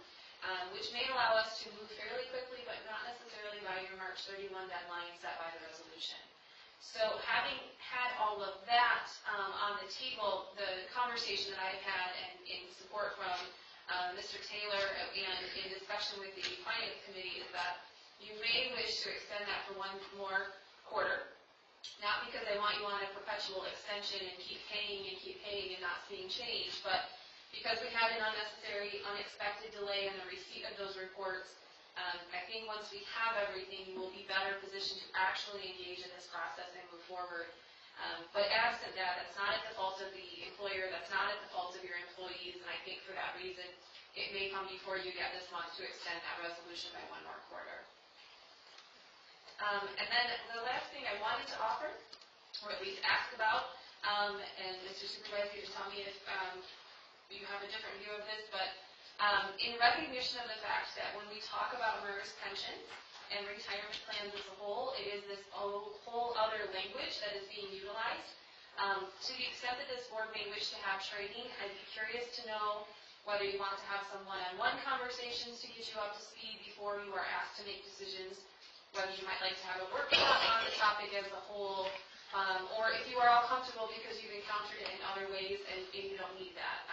which may allow us to move fairly quickly, but not necessarily by your March 31 deadline set by the resolution. So having had all of that on the table, the conversation that I've had and in support from Mr. Taylor and in discussion with the Finance Committee is that you may wish to extend that for one more quarter. Not because I want you on a perpetual extension and keep paying and not seeing change, but because we had an unnecessary, unexpected delay in the receipt of those reports. I think once we have everything, we'll be better positioned to actually engage in this process and move forward. But absent that, that's not at the fault of the employer, that's not at the fault of your employees, and I think for that reason, it may come before you get this month to extend that resolution by one more quarter. And then the last thing I wanted to offer, or at least ask about, and Mr. Supervisor, you can tell me if you have a different view of this, but in recognition of the fact that when we talk about MERS pensions and retirement plans as a whole, it is this whole other language that is being utilized. To the extent that this board may wish to have training, I'd be curious to know whether you want to have some one-on-one conversations to get you up to speed before you are asked to make decisions, whether you might like to have a workshop on the topic as a whole, or if you are all comfortable because you've encountered it in other ways and maybe you don't need that.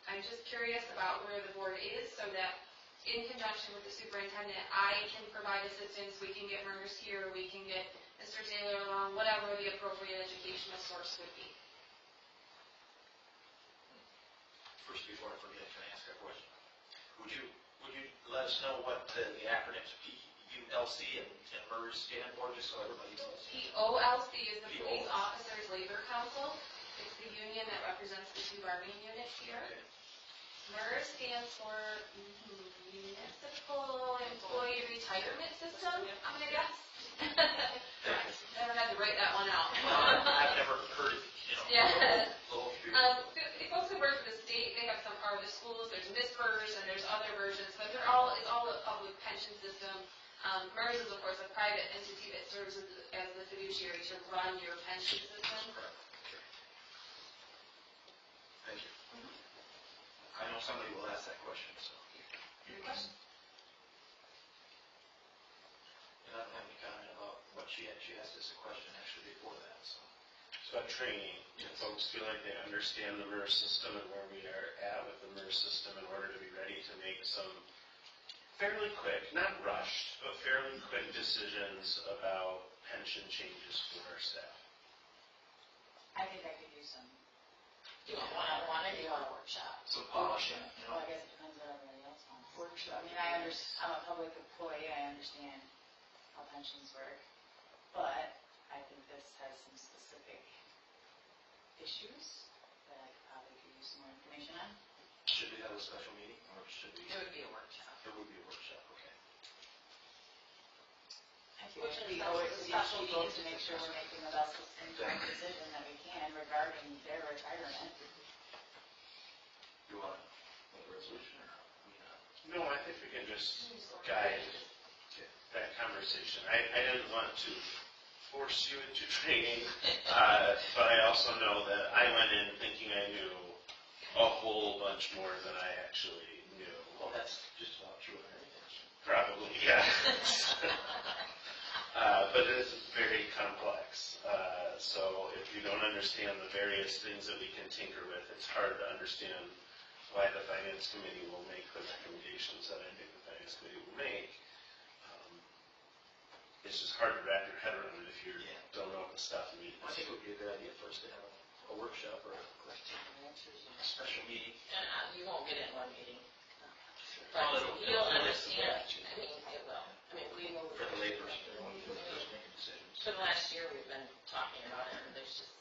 I'm just curious about where the board is so that in conjunction with the superintendent, I can provide assistance. We can get MERS here, we can get Mr. Taylor along, whatever the appropriate educational source would be. First, before I forget, can I ask a question? Would you let us know what the acronyms PULC and MERS stand for, just so everybody knows? POLC is the Police Officers Labor Council. It's the union that represents the two bargaining units here. Okay. MERS stands for Municipal Employee Retirement System, I'm going to guess. Never had to write that one out. I've never heard it, Yeah. The folks who work for the state, they have some part of the schools, there's MISPERS and there's other versions, but it's all a public pension system. MERS is, of course, a private entity that serves as the fiduciary to run your pension system. Thank you. I know somebody will ask that question, so. Any questions? And I don't have any comment about what she asked us a question actually before that, so. So training, folks feel like they understand the MERS system and where we are at with the MERS system in order to be ready to make some fairly quick, not rushed, but fairly quick decisions about pension changes for our staff. I think I could use some. Do you want one-on-one or do you want a workshop? Some polishing, Well, I guess it depends on what everybody else wants. Workshop. I mean, I'm a public employee. I understand how pensions work, but I think this has some specific issues that I could probably use some more information on. Should we have a special meeting, or should we? It would be a workshop. It would be a workshop, okay. I feel like we owe it to these people to make sure we're making the best informed decision that we can regarding their retirement. You want to make a resolution, or we not? No, I think we can just guide that conversation. I didn't want to force you into training, but I also know that I went in thinking I knew a whole bunch more than I actually knew. Well, that's just about true of everything. Probably, yeah. But it is very complex. So if you don't understand the various things that we can tinker with, it's hard to understand why the Finance Committee will make the recommendations that I think the Finance Committee will make. It's just hard to wrap your head around it if you don't know what the stuff means. I think it would be a good idea for us to have a workshop or a special meeting. And you won't get it in one meeting. Well, But it'll- you'll it'll- understand, I mean, it will. I mean, we will. For the layperson, who's making decisions. For the last year, we've been talking about it, and there's just,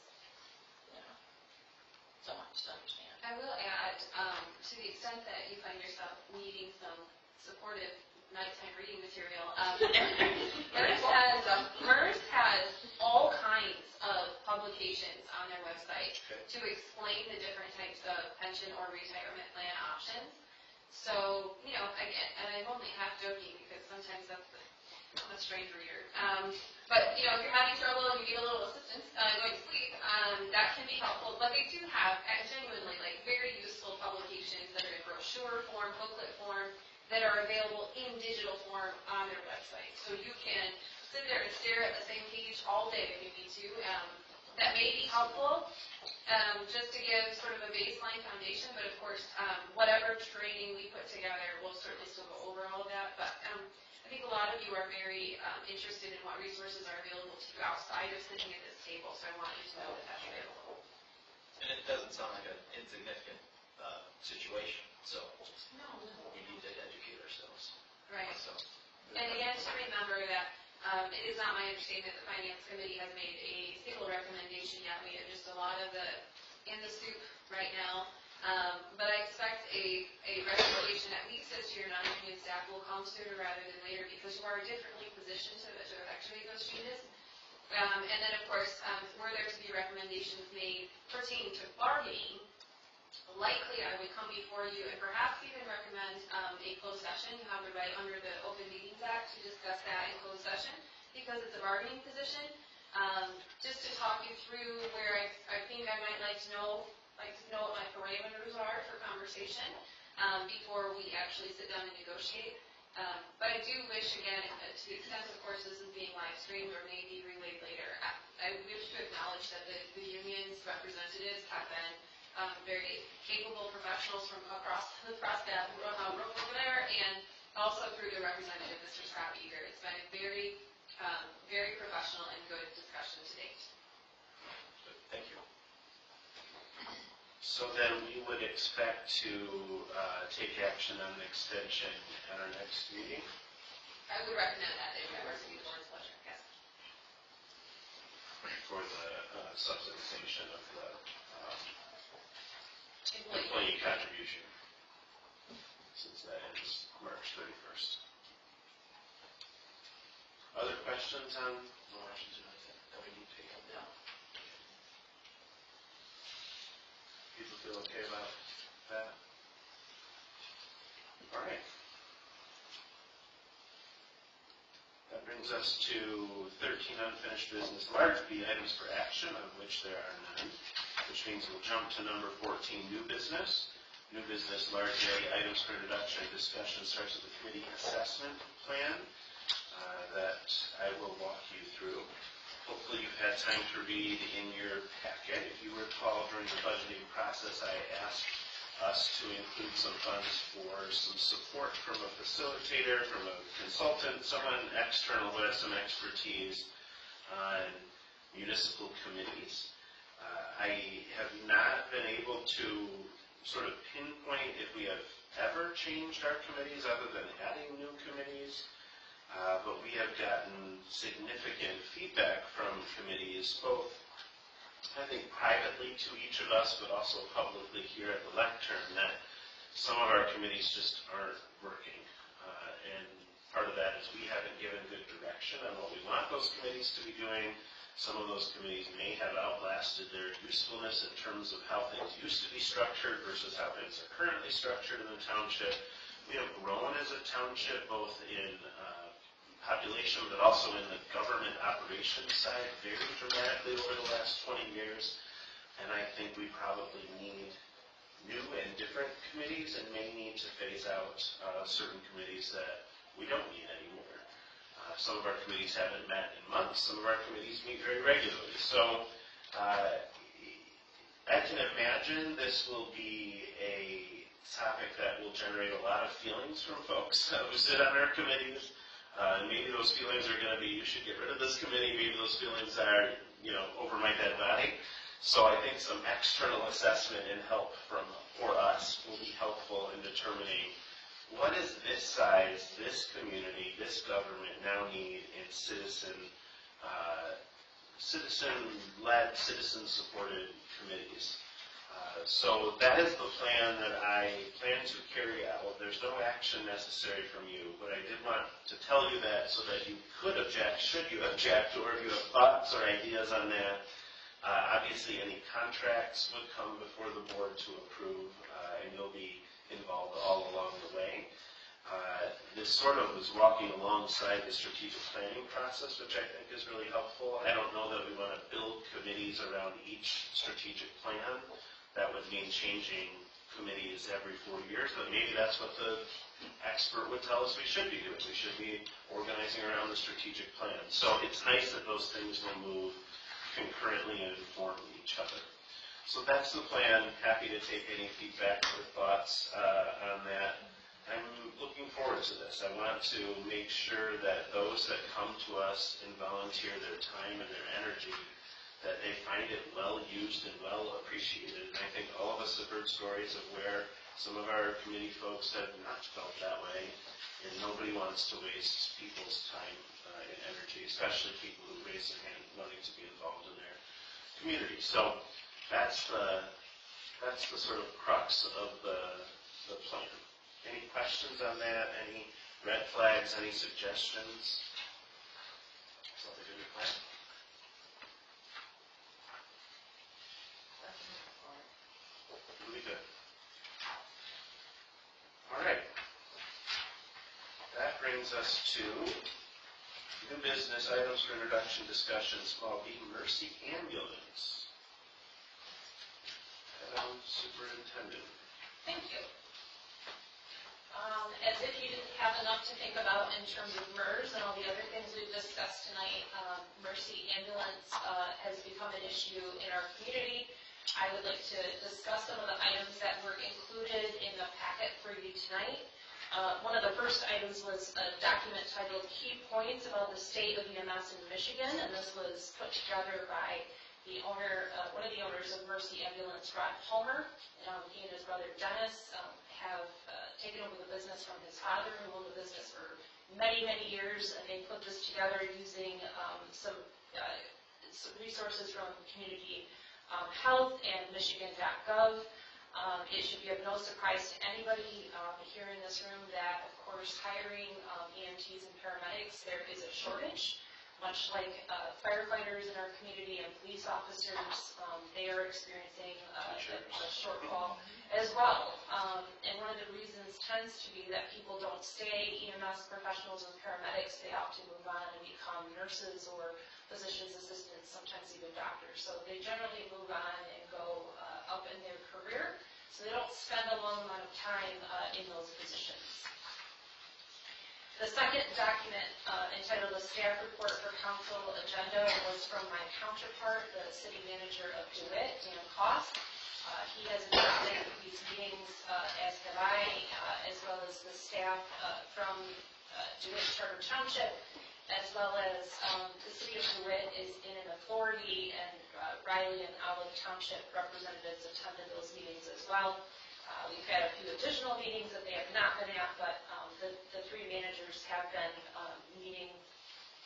so much to understand. I will add, to the extent that you find yourself needing some supportive nighttime reading material, MERS has all kinds of publications on their website to explain the different types of pension or retirement plan options. So, again, and I'm only half joking because sometimes I'm a strange reader. But, if you're having trouble and you need a little assistance going to sleep, that can be helpful. But they do have genuinely very useful publications that are in brochure form, booklet form, that are available in digital form on their website. So you can sit there and stare at the same page all day if you need to. That may be helpful just to give sort of a baseline foundation, but of course, whatever training we put together, we'll certainly still go over all of that. But I think a lot of you are very interested in what resources are available to you outside of sitting at this table, so I want you to know that that's available. And it doesn't sound like an insignificant situation, so we need to educate ourselves. Right. So, And again, to remember that it is not my understanding that the Finance Committee has made a single recommendation yet. We have just a lot of the in the soup right now. But I expect a recommendation, at least as to your non-union staff, will come sooner rather than later because you are differently positioned to effectuate those changes. And then, of course, were there to be recommendations made pertaining to bargaining, likely I would come before you and perhaps even recommend a closed session. You have the right under the Open Meetings Act to discuss that in closed session because it's a bargaining position. Just to talk you through where I think I might like to know what my parameters are for conversation before we actually sit down and negotiate. But I do wish, again, to the extent, of course, this is being live streamed or may be relayed later, I wish to acknowledge that the union's representatives have been very capable professionals from across that room over there, and also through the representative, Mr. Scott Eager. It's been a very, very professional and good discussion to date. thank you. So then we would expect to take action on an extension at our next meeting. I would recommend that if that works for the board's pleasure, yes. For the subsidization of the Employee. employee contribution, since that ends March 31st. Other questions on? No actions or anything that we need to take up now. People feel okay about that? All right. That brings us to 13 unfinished business, large B items for action, of which there are none, which means we'll jump to number 14, new business. New business, large A items for introduction and discussion starts with the committee assessment plan that I will walk you through. Hopefully you've had time to read in your packet. If you recall, during the budgeting process, I asked us to include some funds for some support from a facilitator, from a consultant, someone external who has some expertise on municipal committees. I have not been able to sort of pinpoint if we have ever changed our committees other than adding new committees. But we have gotten significant feedback from committees, both, I think, privately to each of us, but also publicly here at the lectern, that some of our committees just aren't working. And part of that is we haven't given good direction on what we want those committees to be doing. Some of those committees may have outlasted their usefulness in terms of how things used to be structured versus how things are currently structured in the township. We have grown as a township, both in population, but also in the government operations side very dramatically over the last 20 years. And I think we probably need new and different committees and may need to phase out certain committees that we don't need anymore. Some of our committees haven't met in months. Some of our committees meet very regularly. So I can imagine this will be a topic that will generate a lot of feelings from folks who sit on our committees. Maybe those feelings are going to be, you should get rid of this committee. Maybe those feelings are, over my dead body. So I think some external assessment and help for us will be helpful in determining what is this size, this community, this government now need in citizen-led, citizen-supported committees. So that is the plan that I plan to carry out. There's no action necessary from you, but I did want to tell you that so that you could object, should you object, or if you have thoughts or ideas on that. Obviously, any contracts would come before the board to approve, and you'll be involved all along the way. This sort of is walking alongside the strategic planning process, which I think is really helpful. I don't know that we want to build committees around each strategic plan. That would mean changing committees every 4 years, but maybe that's what the expert would tell us we should be doing. We should be organizing around the strategic plan. So it's nice that those things will move concurrently and inform each other. So that's the plan. Happy to take any feedback or thoughts on that. I'm looking forward to this. I want to make sure that those that come to us and volunteer their time and their energy, that they find it well used and well appreciated. And I think all of us have heard stories of where some of our committee folks have not felt that way, and nobody wants to waste people's time and energy, especially people who raise their hand wanting to be involved in their community. So that's the sort of crux of the plan. Any questions on that? Any red flags? Any suggestions? Sounds like a good plan. Really good. All right. That brings us to new business items for introduction, discussion, small B, Mercy Ambulance. Madam Superintendent. Thank you. As if you didn't have enough to think about in terms of MERS and all the other things we've discussed tonight, Mercy Ambulance has become an issue in our community. I would like to discuss some of the items that were included in the packet for you tonight. One of the first items was a document titled Key Points about the State of EMS in Michigan, and this was put together by the owner, one of the owners of Mercy Ambulance, Rod Palmer. He and his brother Dennis have taken over the business from his father, who owned the business for many, many years, and they put this together using some resources from Community Health and Michigan.gov. It should be of no surprise to anybody here in this room that, of course, hiring EMTs and paramedics, there is a shortage. Much like firefighters in our community and police officers, they are experiencing a shortfall as well. And one of the reasons tends to be that people don't stay EMS professionals or paramedics. They opt to move on and become nurses or physician's assistants, sometimes even doctors. So they generally move on and go up in their career. So they don't spend a long amount of time in those positions. The second document, entitled A Staff Report for Council Agenda, was from my counterpart, the city manager of DeWitt, Dan Koss. He has attended these meetings, as have I, as well as the staff from DeWitt Charter Township, as well as the city of DeWitt is in an authority, and Riley and Olive Township representatives attended those meetings as well. We've had a few additional meetings that they have not been at, but the three managers have been meeting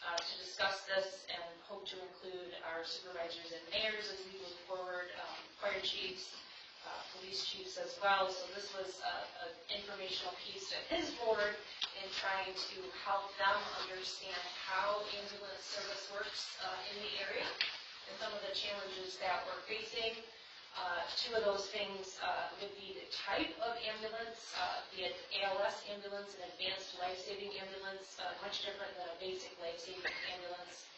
to discuss this and hope to include our supervisors and mayors as we move forward, fire chiefs, police chiefs as well. So this was an informational piece to his board in trying to help them understand how ambulance service works in the area and some of the challenges that we're facing. Two of those things would be the type of ambulance, be it ALS ambulance, an advanced life-saving ambulance, much different than a basic life-saving ambulance.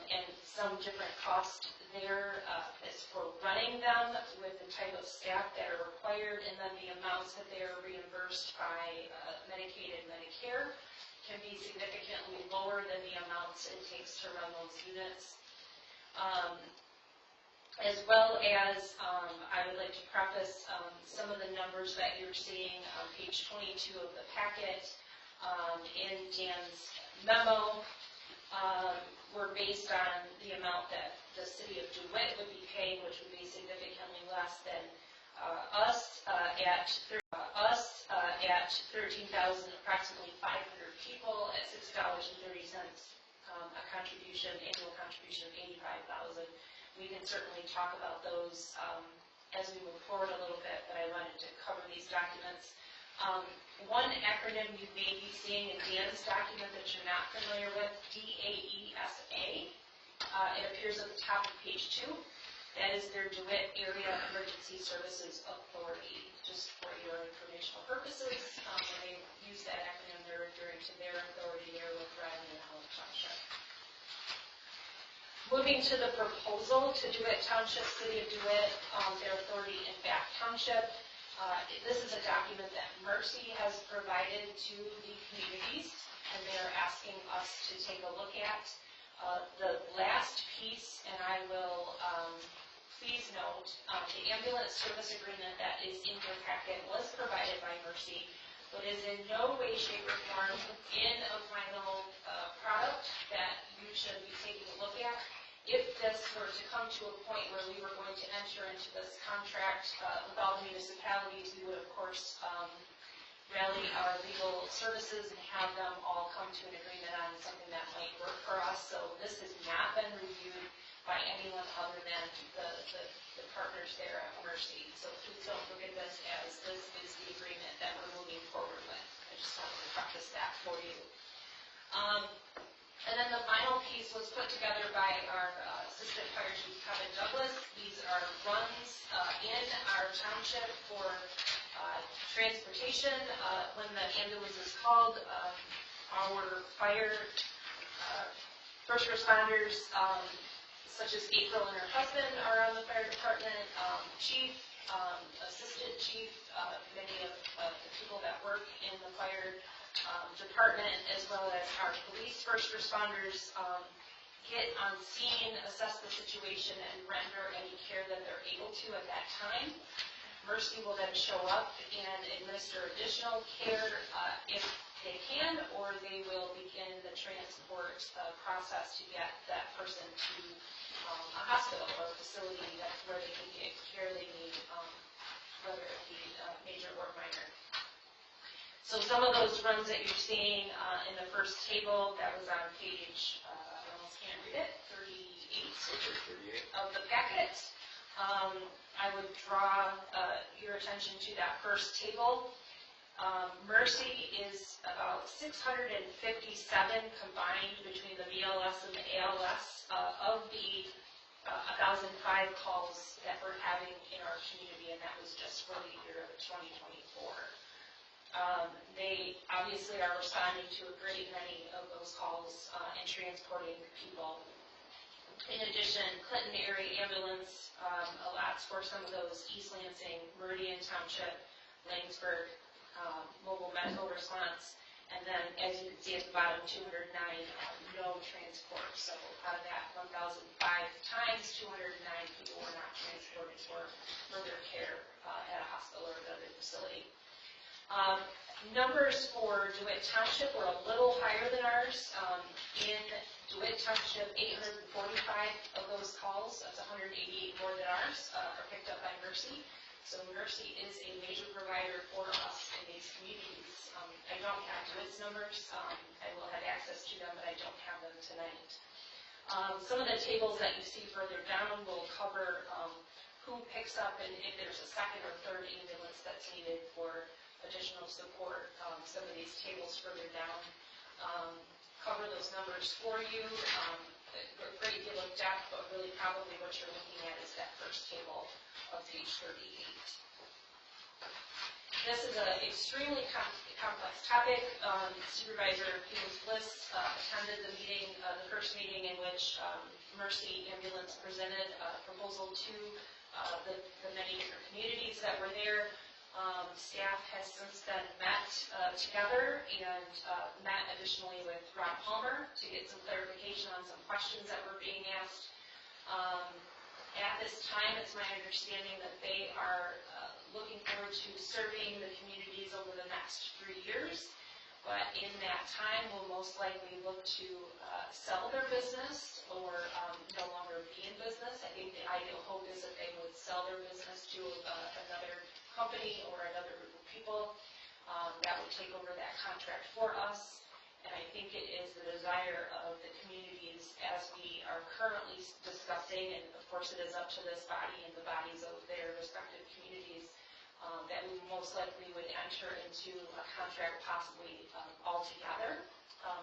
And some different cost there is for running them with the type of staff that are required, and then the amounts that they are reimbursed by Medicaid and Medicare can be significantly lower than the amounts it takes to run those units. As well as, I would like to preface some of the numbers that you're seeing on page 22 of the packet in Dan's memo were based on the amount that the city of DeWitt would be paying, which would be significantly less than us at 13,000, approximately 500 people at $6.30, a contribution, annual contribution of 85,000. We can certainly talk about those as we move forward a little bit, but I wanted to cover these documents. One acronym you may be seeing in Dan's document that you're not familiar with, DAESA. It appears at the top of page 2. That is their DeWitt Area Emergency Services Authority. Just for your informational purposes, when they use that acronym, they're referring to their authority there with Ryan and Helen Township. Moving to the proposal to DeWitt Township, City of DeWitt, their authority in Bath Township. This is a document that Mercy has provided to the communities, and they're asking us to take a look at. The last piece, and I will please note, the ambulance service agreement that is in your packet was provided by Mercy, but is in no way, shape, or form in a final product that you should be taking a look at. If this were to come to a point where we were going to enter into this contract with all the municipalities, we would, of course, rally our legal services and have them all come to an agreement on something that might work for us. So this has not been reviewed by anyone other than the partners there at Mercy. So please don't look at this as this is the agreement that we're moving forward with. I just wanted to preface that for you. And then the final piece was put together by our Assistant Fire Chief Kevin Douglas. These are runs in our township for transportation. When the ambulance is called, our fire first responders, such as April and her husband, are on the fire department. Chief, assistant chief, many of the people that work in the fire department, as well as our police first responders, get on scene, assess the situation, and render any care that they're able to at that time. Mercy will then show up and administer additional care if they can, or they will begin the transport process to get that person to a hospital or a facility where they can get care they need, whether it be major or minor. So some of those runs that you're seeing in the first table, that was on page, I almost can't read it, 38 of the packet. I would draw your attention to that first table. Mercy is about 657 combined between the BLS and the ALS of the 1,005 calls that we're having in our community, and that was just for the year of 2024. They obviously are responding to a great many of those calls and transporting people. In addition, Clinton Area Ambulance allots for some of those East Lansing, Meridian Township, Langsburg, mobile medical response, and then as you can see at the bottom, 209 no transport. So out of that 1,005 times, 209 people were not transported for further care at a hospital or another facility. Numbers for DeWitt Township were a little higher than ours. In DeWitt Township, 845 of those calls, that's 188 more than ours, are picked up by Mercy. So Mercy is a major provider for us in these communities. I don't have DeWitt's numbers. I will have access to them, but I don't have them tonight. Some of the tables that you see further down will cover who picks up and if there's a second or third ambulance that's needed for additional support. Some of these tables further down cover those numbers for you. A great deal of depth, but really probably what you're looking at is that first table of page 38. This is an extremely complex topic. Supervisor Bliss attended the meeting, the first meeting in which Mercy Ambulance presented a proposal to the many different communities that were there. Staff has since then met together and met additionally with Rob Palmer to get some clarification on some questions that were being asked. At this time, it's my understanding that they are looking forward to serving the communities over the next 3 years. But in that time, we'll most likely look to sell their business or no longer be in business. I think the ideal hope is that they would sell their business to another company or another group of people that would take over that contract for us. And I think it is the desire of the communities as we are currently discussing, and of course it is up to this body and the bodies of their respective communities, that we most likely would enter into a contract possibly altogether,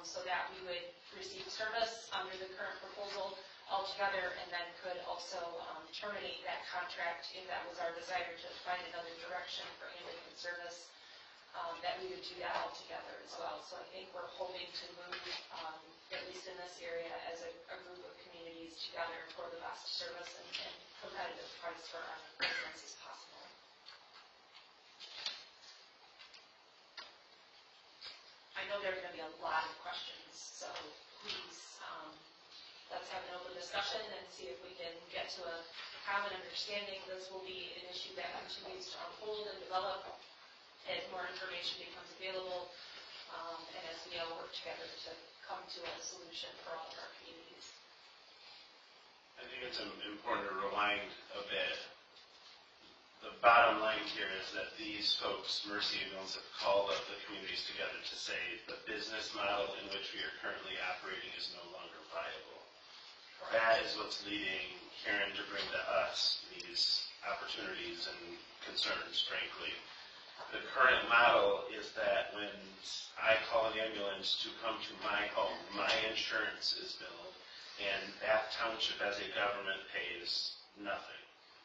so that we would receive service under the current proposal altogether, and then could also terminate that contract if that was our desire to find another direction for ambulance service, that we would do that altogether as well. So I think we're hoping to move, at least in this area, as a group of communities together for the best service and competitive price for our residents as possible. I know there are going to be a lot of questions, so please, let's have an open discussion and see if we can get to a common understanding. This will be an issue that continues to unfold and develop as more information becomes available, and as we all work together to come to a solution for all of our communities. I think it's important to rewind a bit. The bottom line here is that these folks, Mercy Ambulance, have called up the communities together to say the business model in which we are currently operating is no longer viable. That is what's leading Karen to bring to us these opportunities and concerns, frankly. The current model is that when I call an ambulance to come to my home, my insurance is billed, and Bath Township as a government pays nothing.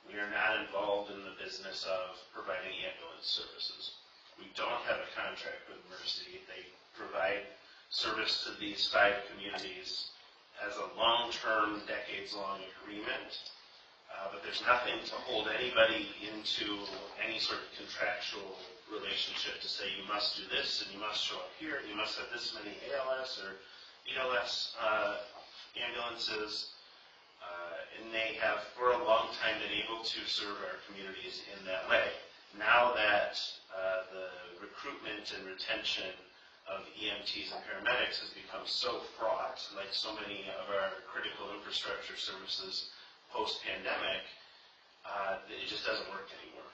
We are not involved in the business of providing ambulance services. We don't have a contract with Mercy. They provide service to these 5 communities as a long-term, decades-long agreement. But there's nothing to hold anybody into any sort of contractual relationship to say you must do this and you must show up here and you must have this many ALS or BLS ambulances. And they have for a long time been able to serve our communities in that way. Now that the recruitment and retention of EMTs and paramedics has become so fraught, like so many of our critical infrastructure services post-pandemic, it just doesn't work anymore.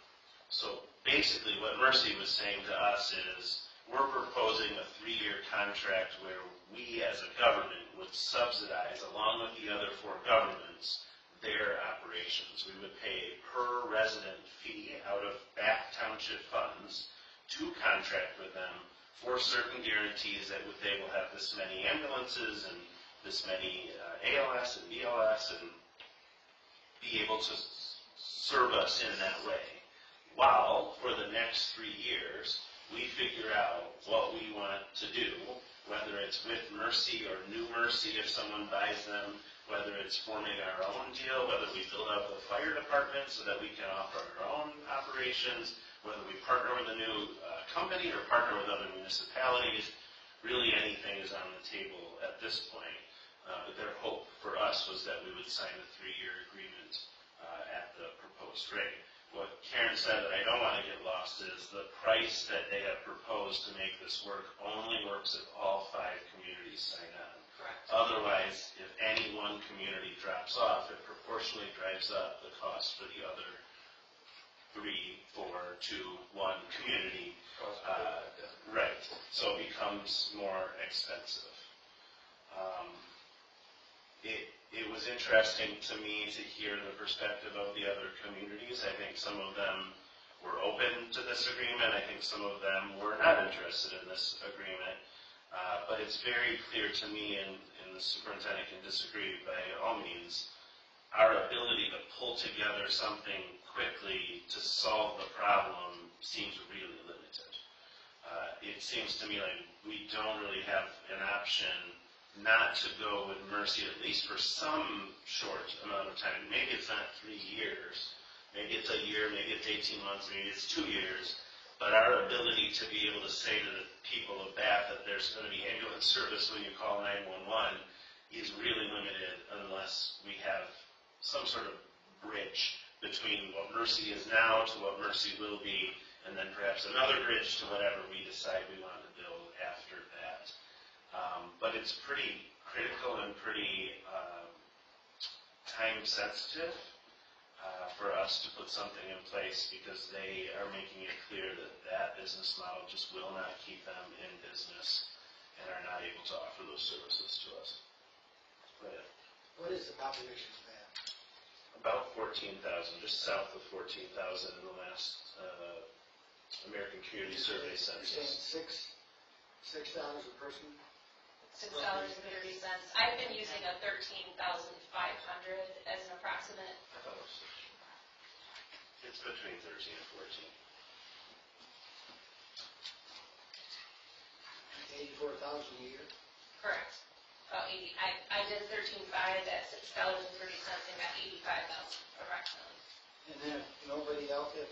So basically what Mercy was saying to us is we're proposing a 3-year contract where we as a government would subsidize, along with the other 4 governments, their operations. We would pay a per resident fee out of Bath Township funds to contract with them for certain guarantees that they will have this many ambulances and this many ALS and BLS and be able to serve us in that way. While for the next 3 years, we figure out what we want to do, whether it's with Mercy or New Mercy if someone buys them, whether it's forming our own deal, whether we build up the fire department so that we can offer our own operations, whether we partner with a new company or partner with other municipalities. Really anything is on the table at this point. But their hope for us was that we would sign a 3-year agreement at the proposed rate. What Karen said that I don't want to get lost is the price that they have proposed to make this work only works if all 5 communities sign on. Correct. Otherwise, if any one community drops off, it proportionally drives up the cost for the other 3, 4, 2, 1 community. Right. So it becomes more expensive. It was interesting to me to hear the perspective of the other communities. I think some of them were open to this agreement. I think some of them were not interested in this agreement. But it's very clear to me, and the superintendent can disagree by all means, our ability to pull together something quickly to solve the problem seems really limited. it seems to me like we don't really have an option not to go with Mercy, at least for some short amount of time. Maybe it's not 3 years, maybe it's a year, maybe it's 18 months, maybe it's 2 years. But our ability to be able to say to the people of Bath that there's going to be ambulance service when you call 911 is really limited unless we have some sort of bridge between what Mercy is now to what Mercy will be, and then perhaps another bridge to whatever we decide we want to build after that. But it's pretty critical and pretty time sensitive for us to put something in place, because they are making it clear that that business model just will not keep them in business and are not able to offer those services to us. But What is the population of that? about 14,000, just south of 14,000 in the last American Community Survey You're census. saying $6 a person? $6.30. I've been using a 13,500 as an approximate. I thought it was 6. It's between 13 and 14. 84,000 a year? Correct. About 80. I did 13.5 at $6.30 and got 85,000 approximately. And then if nobody else, if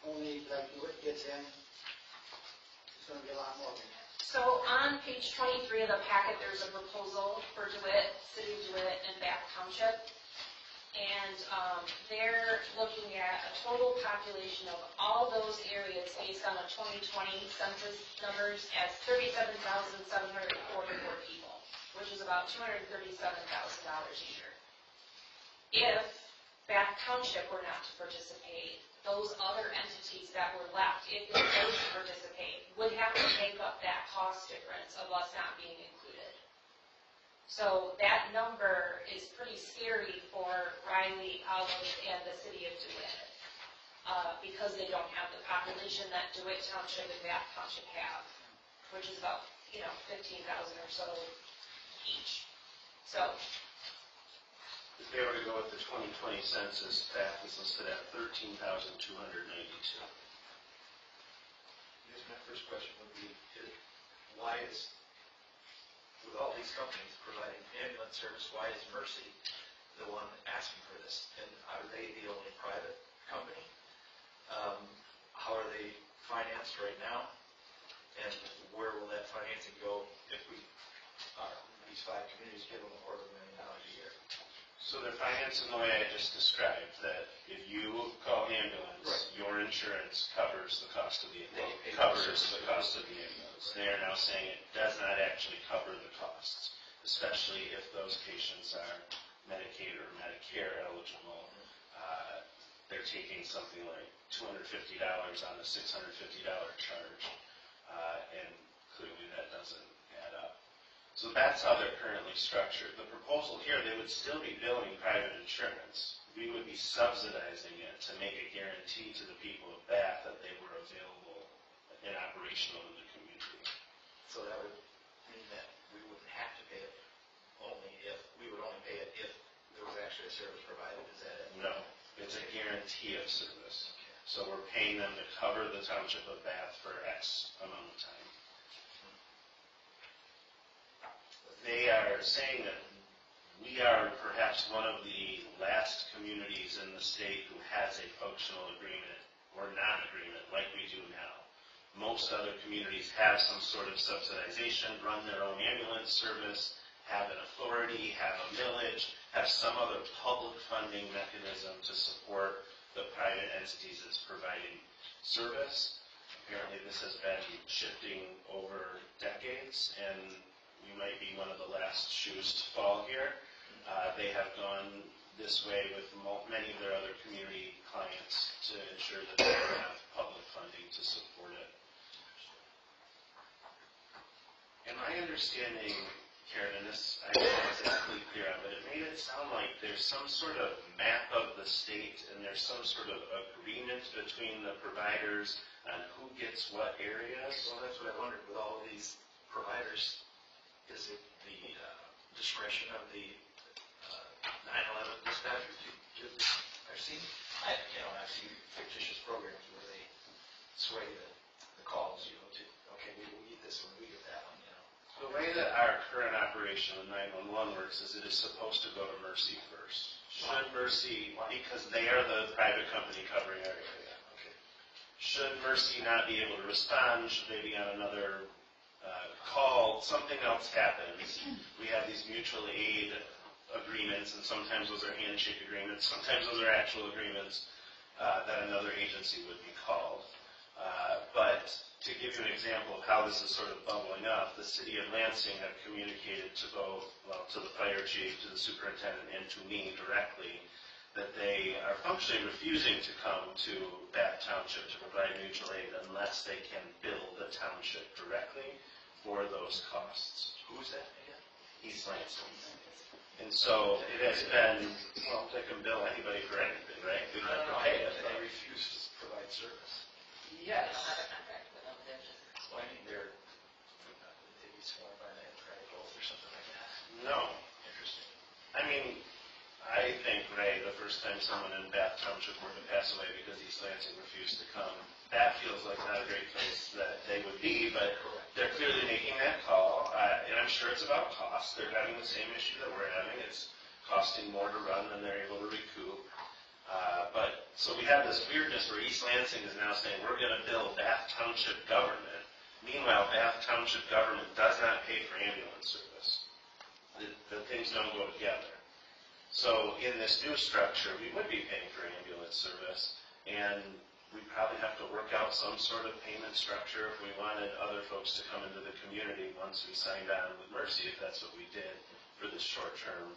only like DeWitt gets in, it's going to be a lot more than that. So on page 23 of the packet, there's a proposal for DeWitt, City of DeWitt, and Bath Township. And they're looking at a total population of all those areas based on the 2020 census numbers as 37,744 people, which is about $237,000 a year. If Bath Township were not to participate, those other entities that were left, if they chose to participate, would have to make up that cost difference of us not being included. So that number is pretty scary for Riley, Olive, and the City of DeWitt, because they don't have the population that DeWitt Township and Bath Township have, which is about 15,000 or so each. So If they were to go with the 2020 census, Bath is listed at 13,292. Here's my first question would be, why is, with all these companies providing ambulance service, why is Mercy the one asking for this? And are they the only private company? How are they financed right now? And where will that financing go if these 5 communities give them $250,000 a year? So they're financed in the way I just described, that if you call the ambulance, Right. your insurance covers the cost of the They pay covers for the cost of the ambulance. They are now saying it does not actually cover the costs, especially if those patients are Medicaid or Medicare eligible. They're taking something like $250 on a $650 charge, and clearly that doesn't add up. So that's how they're currently structured. The proposal here, they would still be billing private insurance. We would be subsidizing it to make a guarantee to the people of Bath that they were available and operational in the community. So that would mean that we wouldn't have to pay it we would only pay it if there was actually a service provided. Is that it? No, it's a guarantee of service. So we're paying them to cover the Township of Bath for X amount of time. They are saying that we are perhaps one of the last communities in the state who has a functional agreement or non-agreement like we do now. Most other communities have some sort of subsidization, run their own ambulance service, have an authority, have a millage, have some other public funding mechanism to support the private entities that's providing service. Apparently this has been shifting over decades, and we might be one of the last shoes to fall here. They have gone this way with many of their other community clients to ensure that they have public funding to support it. And my understanding, Karen, and this I wasn't exactly clear on, but it made it sound like there's some sort of map of the state and there's some sort of agreement between the providers on who gets what areas. Well, that's what I wondered with all of these providers. Is it the discretion of the 9/11 dispatchers to give? I've seen fictitious programs where they sway the calls, to, okay, we The way that our current operation of 911 works is it is supposed to go to Mercy first. Should Mercy, because they are the private company covering our area. Okay. Should Mercy not be able to respond, should they be on another call, something else happens, we have these mutual aid agreements, and sometimes those are handshake agreements, sometimes those are actual agreements that another agency would be called. But to give you an example of how this is sort of bubbling up, the city of Lansing have communicated to both, well, to the fire chief, to the superintendent, and to me directly, that they are functionally refusing to come to Bath Township to provide mutual aid unless they can bill the township directly for those costs. Who's that again? East Lansing. And so it has been, well, they can bill anybody for anything, right? We don't have to pay it. They refuse to provide service. We Yes. don't have a contract with them, they're just. Well, I mean, they be sworn by an Hippocratic oath or something like that. No. Interesting. I mean, I think, Ray, the first time someone in Bath Township were to pass away because East Lansing refused to come, that feels like not a great place that they would be, but they're clearly making that call, and I'm sure it's about cost. They're having the same issue that we're having. It's costing more to run than they're able to recoup. So we have this weirdness where East Lansing is now saying, we're going to bill Bath Township government. Meanwhile, Bath Township government does not pay for ambulance service. The things don't go together. So in this new structure, we would be paying for ambulance service, and we'd probably have to work out some sort of payment structure if we wanted other folks to come into the community once we signed on with Mercy, if that's what we did for this short-term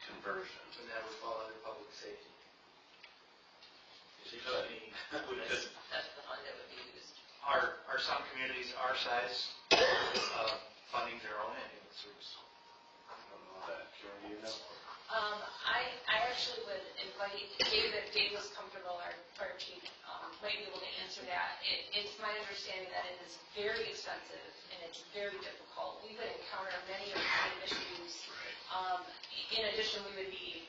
conversion. And that would fall under public safety. We could. That's the one that would be used. Are some communities our size funding their own ambulance service? I don't know that. Karen, do you know? I actually would invite Dave, if Dave was comfortable, our fire chief, might be able to answer that. It's my understanding that it is very expensive and it's very difficult. We would encounter many of the same issues. In addition, we would be,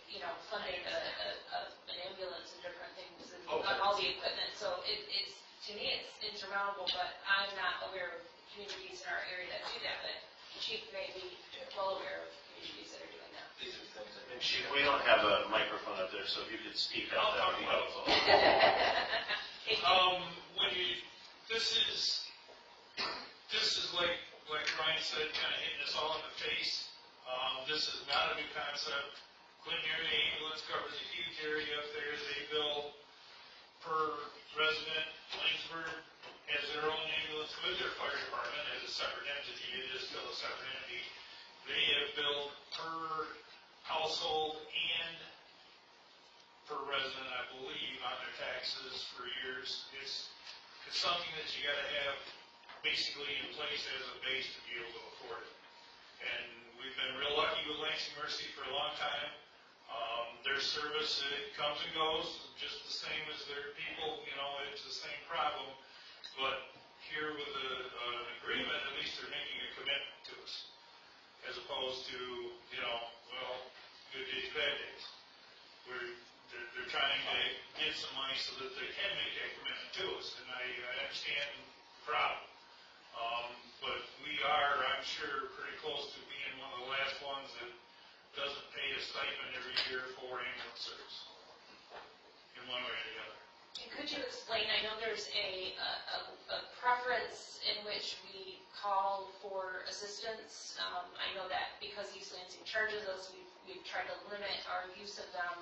funding an ambulance and different things and all the equipment. So it's, to me, it's insurmountable, but I'm not aware of communities in our area that do that. But the chief may be well aware of communities that are doing that. These are things that And Chief, we don't have a microphone up there, so if you could speak up, that would be helpful. This is like Ryan said, kind of hitting us all in the face. This is not a new concept. Clinton Area Ambulance covers a huge area up there. They bill per resident. Lanesburg has their own ambulance with their fire department as a separate entity. It is still a separate entity. They have billed per household and per resident, I believe, on their taxes for years. It's something that you got to have basically in place as a base to be able to afford it. And we've been real lucky with Lansing Mercy for a long time. Their service, it comes and goes, just the same as their people, it's the same problem. But here with an agreement, at least they're making a commitment to us, as opposed to, good days, bad days. They're trying to get some money so that they can make that commitment to us, and I understand the problem. But we are, I'm sure, pretty close to being one of the last ones that doesn't pay a stipend every year for ambulance service, in one way or the other. And could you explain, I know there's a preference in which we call for assistance. I know that because East Lansing charges us, we've tried to limit our use of them.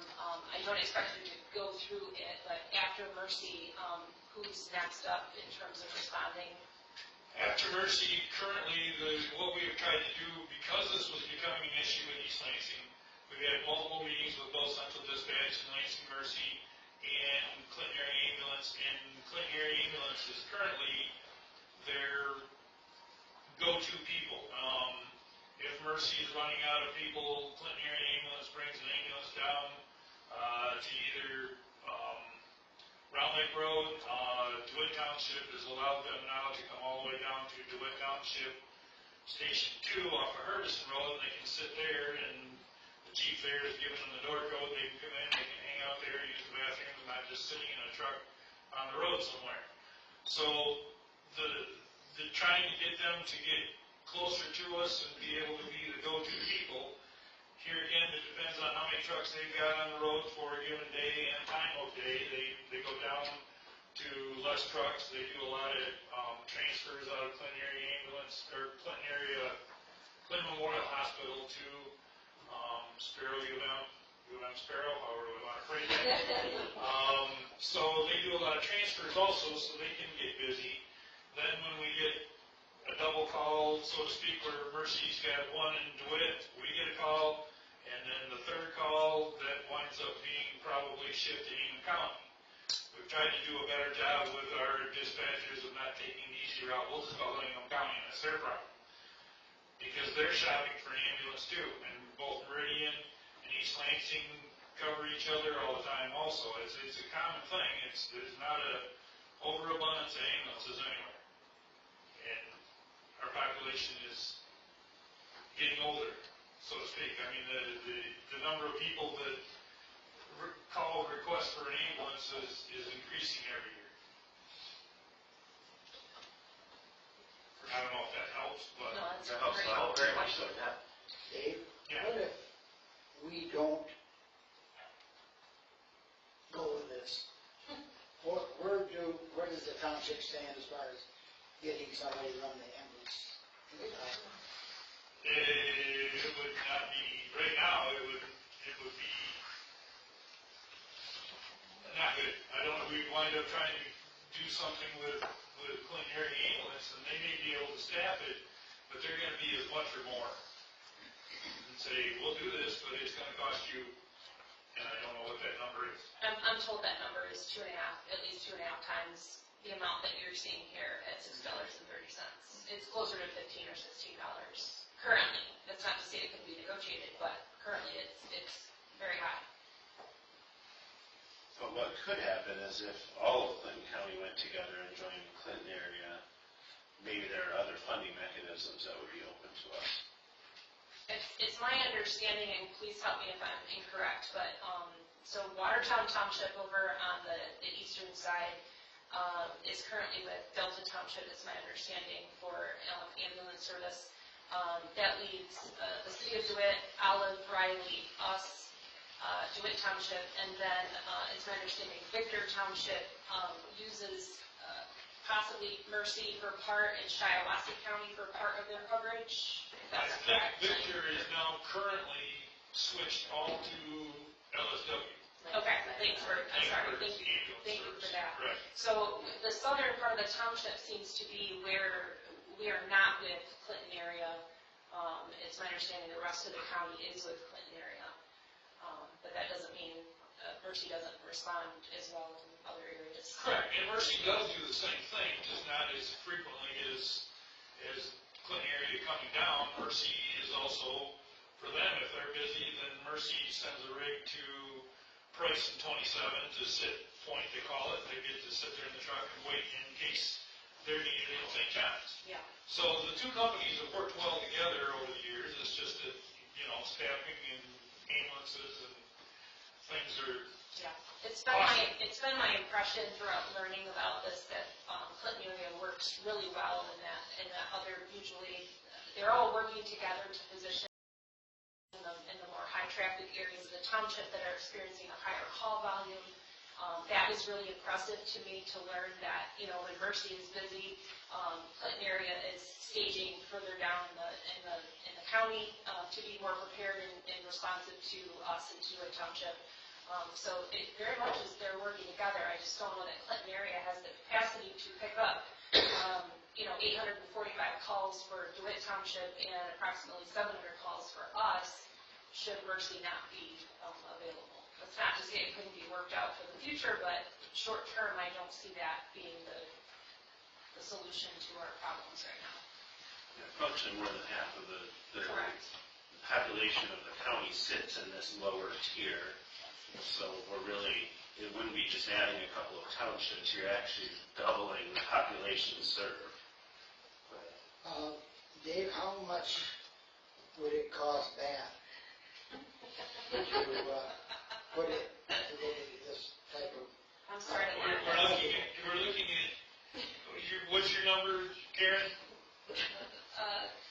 I don't expect you to go through it, but after Mercy, who's next up in terms of responding? After Mercy, currently, what we have tried to do, because this was becoming an issue in East Lansing, we've had multiple meetings with both Central Dispatch and Lansing Mercy and Clinton Area Ambulance, and Clinton Area Ambulance is currently their go-to people. If Mercy is running out of people, Clinton Area Ambulance brings an ambulance down to either Round Lake Road. DeWitt Township has allowed them now to come all the way down to DeWitt Township Station 2 off of Herdison Road, and they can sit there, and the chief there is giving them the door code. They can come in, they can hang out there, use the bathroom, and not just sitting in a truck on the road somewhere. So the trying to get them to get closer to us and be able to be the go-to people. Here again, it depends on how many trucks they've got on the road for a given day and time of day. They go down to less trucks. They do a lot of transfers out of Clinton Area Ambulance, or Clinton Memorial Hospital to Sparrow, UM Sparrow, however we want to phrase that. So they do a lot of transfers also, so they can get busy. Then when we get a double call, so to speak, where Mercy's got one in DeWitt, we get a call, and then the third call, that winds up being probably shipped to Enum County. We've tried to do a better job with our dispatchers of not taking the easy route. We'll just call Enum County, and that's their problem. Because they're shopping for an ambulance too, and both Meridian and East Lansing cover each other all the time also. It's a common thing. There's not an overabundance of ambulances anywhere. And our population is getting older, so to speak. I mean, the number of people that call request for an ambulance is increasing every year. I don't know if that helps, but No, that's That helps great. a lot, very much so, yeah. Dave, yeah. what if we don't go with this? Where does the township stand as far as getting somebody to run the ambulance? It would not be, right now, it would be not good. I don't know, we'd wind up trying to do something with Clinton Area Ambulance, and they may be able to staff it, but they're gonna be as much or more. And say, we'll do this, but it's gonna cost you, and I don't know what that number is. I'm told that number is at least 2.5 times the amount that you're seeing here at $6.30. It's closer to $15 or $16 currently. That's not to say it can be negotiated, but currently it's very high. But what could happen is if all of Clinton County went together and joined the Clinton area, maybe there are other funding mechanisms that would be open to us. It's my understanding, and please help me if I'm incorrect, but so Watertown Township over on the eastern side is currently with Delta Township, is my understanding, for ambulance service. That leaves the city of DeWitt, Olive, Riley, us, DeWitt Township, and then it's my understanding Victor Township uses possibly Mercy for part and Shiawassee County for part of their coverage. If I that's think correct. Victor is now currently switched all to LSW. Okay, thanks for, I'm sorry, thank you for that. Right. So the southern part of the township seems to be where we are not with Clinton area. It's my understanding the rest of the county is with Clinton area. But that doesn't mean Mercy doesn't respond as well in other areas. Correct, and Mercy does do the same thing, just not as frequently as Clinton area coming down. Mercy is also, for them, if they're busy, then Mercy sends a rig to Price and 27 to sit, point they call it. They get to sit there in the truck and wait in case they're needed in St. John's. Yeah. So the two companies have worked well together over the years. It's just that, staffing and ambulances and things are. Yeah. It's been my impression throughout learning about this that Clinton area works really well in that other usually they're all working together to position in the more high traffic areas of the township that are experiencing a higher call volume. That was really impressive to me to learn that, when Mercy is busy, Clinton area is staging further down in the county to be more prepared and responsive to us and to the township. So it very much is they're working together. I just don't know that Clinton area has the capacity to pick up 845 calls for DeWitt Township and approximately 700 calls for us should Mercy not be available. That's not to say it couldn't be worked out for the future, but short term, I don't see that being the solution to our problems right now. Approximately more than half of the Correct. population of the county sits in this lower tier. So it wouldn't be just adding a couple of townships, you're actually doubling the population served. Dave, how much would it cost that to put it into this type of? I'm sorry. We're looking at, what's your number, Karen?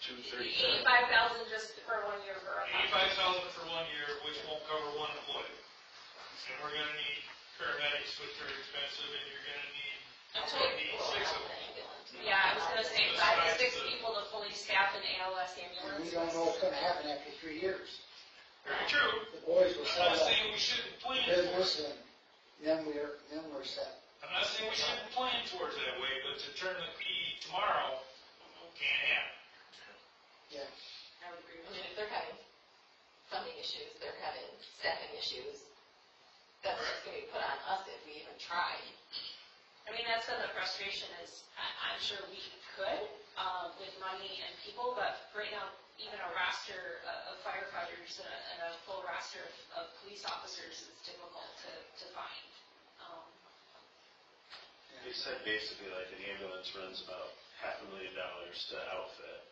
237. 85,000 just for 1 year for a month. 85,000 for 1 year, which won't cover one employee. And we're gonna need paramedics, which are expensive, and you're gonna need, need 6 of them. Yeah, I was gonna say 5 to 6 people to fully staff an ALS And ambulance. we don't know what's gonna happen after 3 years. Very true. The boys will I'm sell not that saying we shouldn't plan for it. business and then we're set. I'm not saying we shouldn't plan towards that way, but to turn the key tomorrow can't happen. Yeah. I would agree. I mean, if they're having funding issues, they're having staffing issues, that's just gonna be put on us if we even try. I mean, that's been the frustration is, I'm sure we could, with money and people, but right now, even a roster of firefighters and a full roster of police officers is difficult to find. They said basically like an ambulance runs about $500,000 to outfit.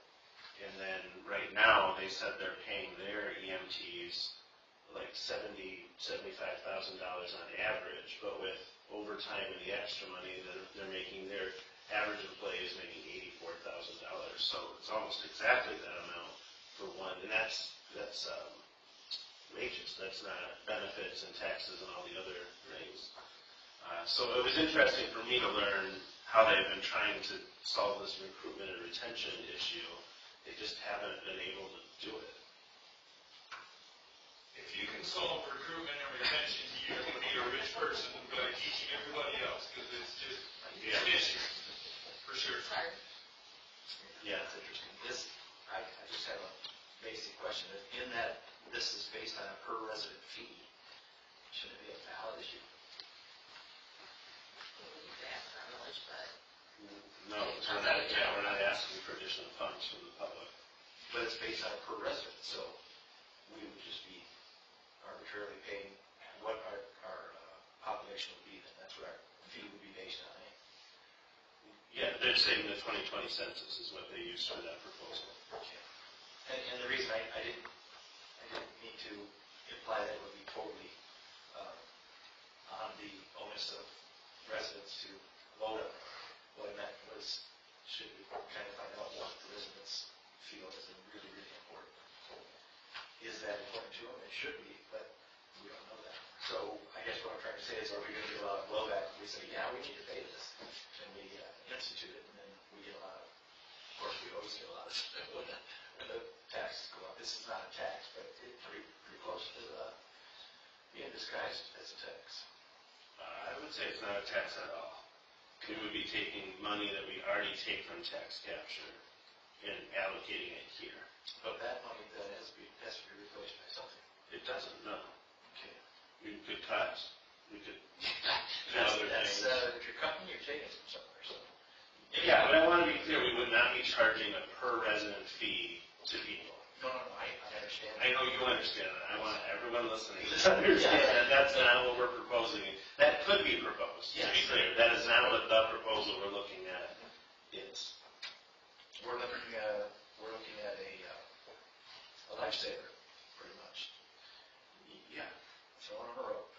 And then right now, they said they're paying their EMTs like $75,000 on average, but with overtime and the extra money that they're making, their average employee is making $84,000. So it's almost exactly that amount for one, and that's wages. That's not benefits and taxes and all the other things. So it was interesting for me to learn how they've been trying to solve this recruitment and retention issue. They just haven't been able to do it. If you can solve recruitment and retention, you don't need a rich person by teaching everybody else, because it's just an issue, for sure. Sorry. Yeah. That's interesting. I just have a basic question. In that this is based on a per resident fee, should it be a ballot issue? You could ask for a millage, but No, we're not asking for additional funds from the public. But it's based on a per resident, so we would just be arbitrarily paying what our population would be, then that's what our fee would be based on, eh? Yeah, they're saying the 2020 census is what they used for that proposal. Okay. And the reason I didn't mean to imply that it would be totally on the onus of residents to vote on it. What I meant was, should we kind of find out what the residents feel is really, really important? Is that important to them? It should be, but we don't know that. So I guess what I'm trying to say is, are we going to get a lot of blowback if we say, yeah, we need to pay this, and we institute it, and then we get a lot of course, we always get a lot of stuff when the taxes go up. This is not a tax, but it's pretty close to being disguised as a tax. I would say it's not a tax at all. We would be taking money that we already take from tax capture and allocating it here. But that money then has to be replaced by something. It doesn't, no. Okay. We could cut. We could. That's if you're cutting, you're taking it from somewhere. So. Yeah, but I want to be clear, we would not be charging a per resident fee to people. No, I understand. I know you understand that. I want everyone listening to understand that that's not what we're proposing. That could be proposed, to be clear. That is not what the proposal we're looking at is. We're looking at a lifesaver, pretty much. Yeah. Throwing on a rope.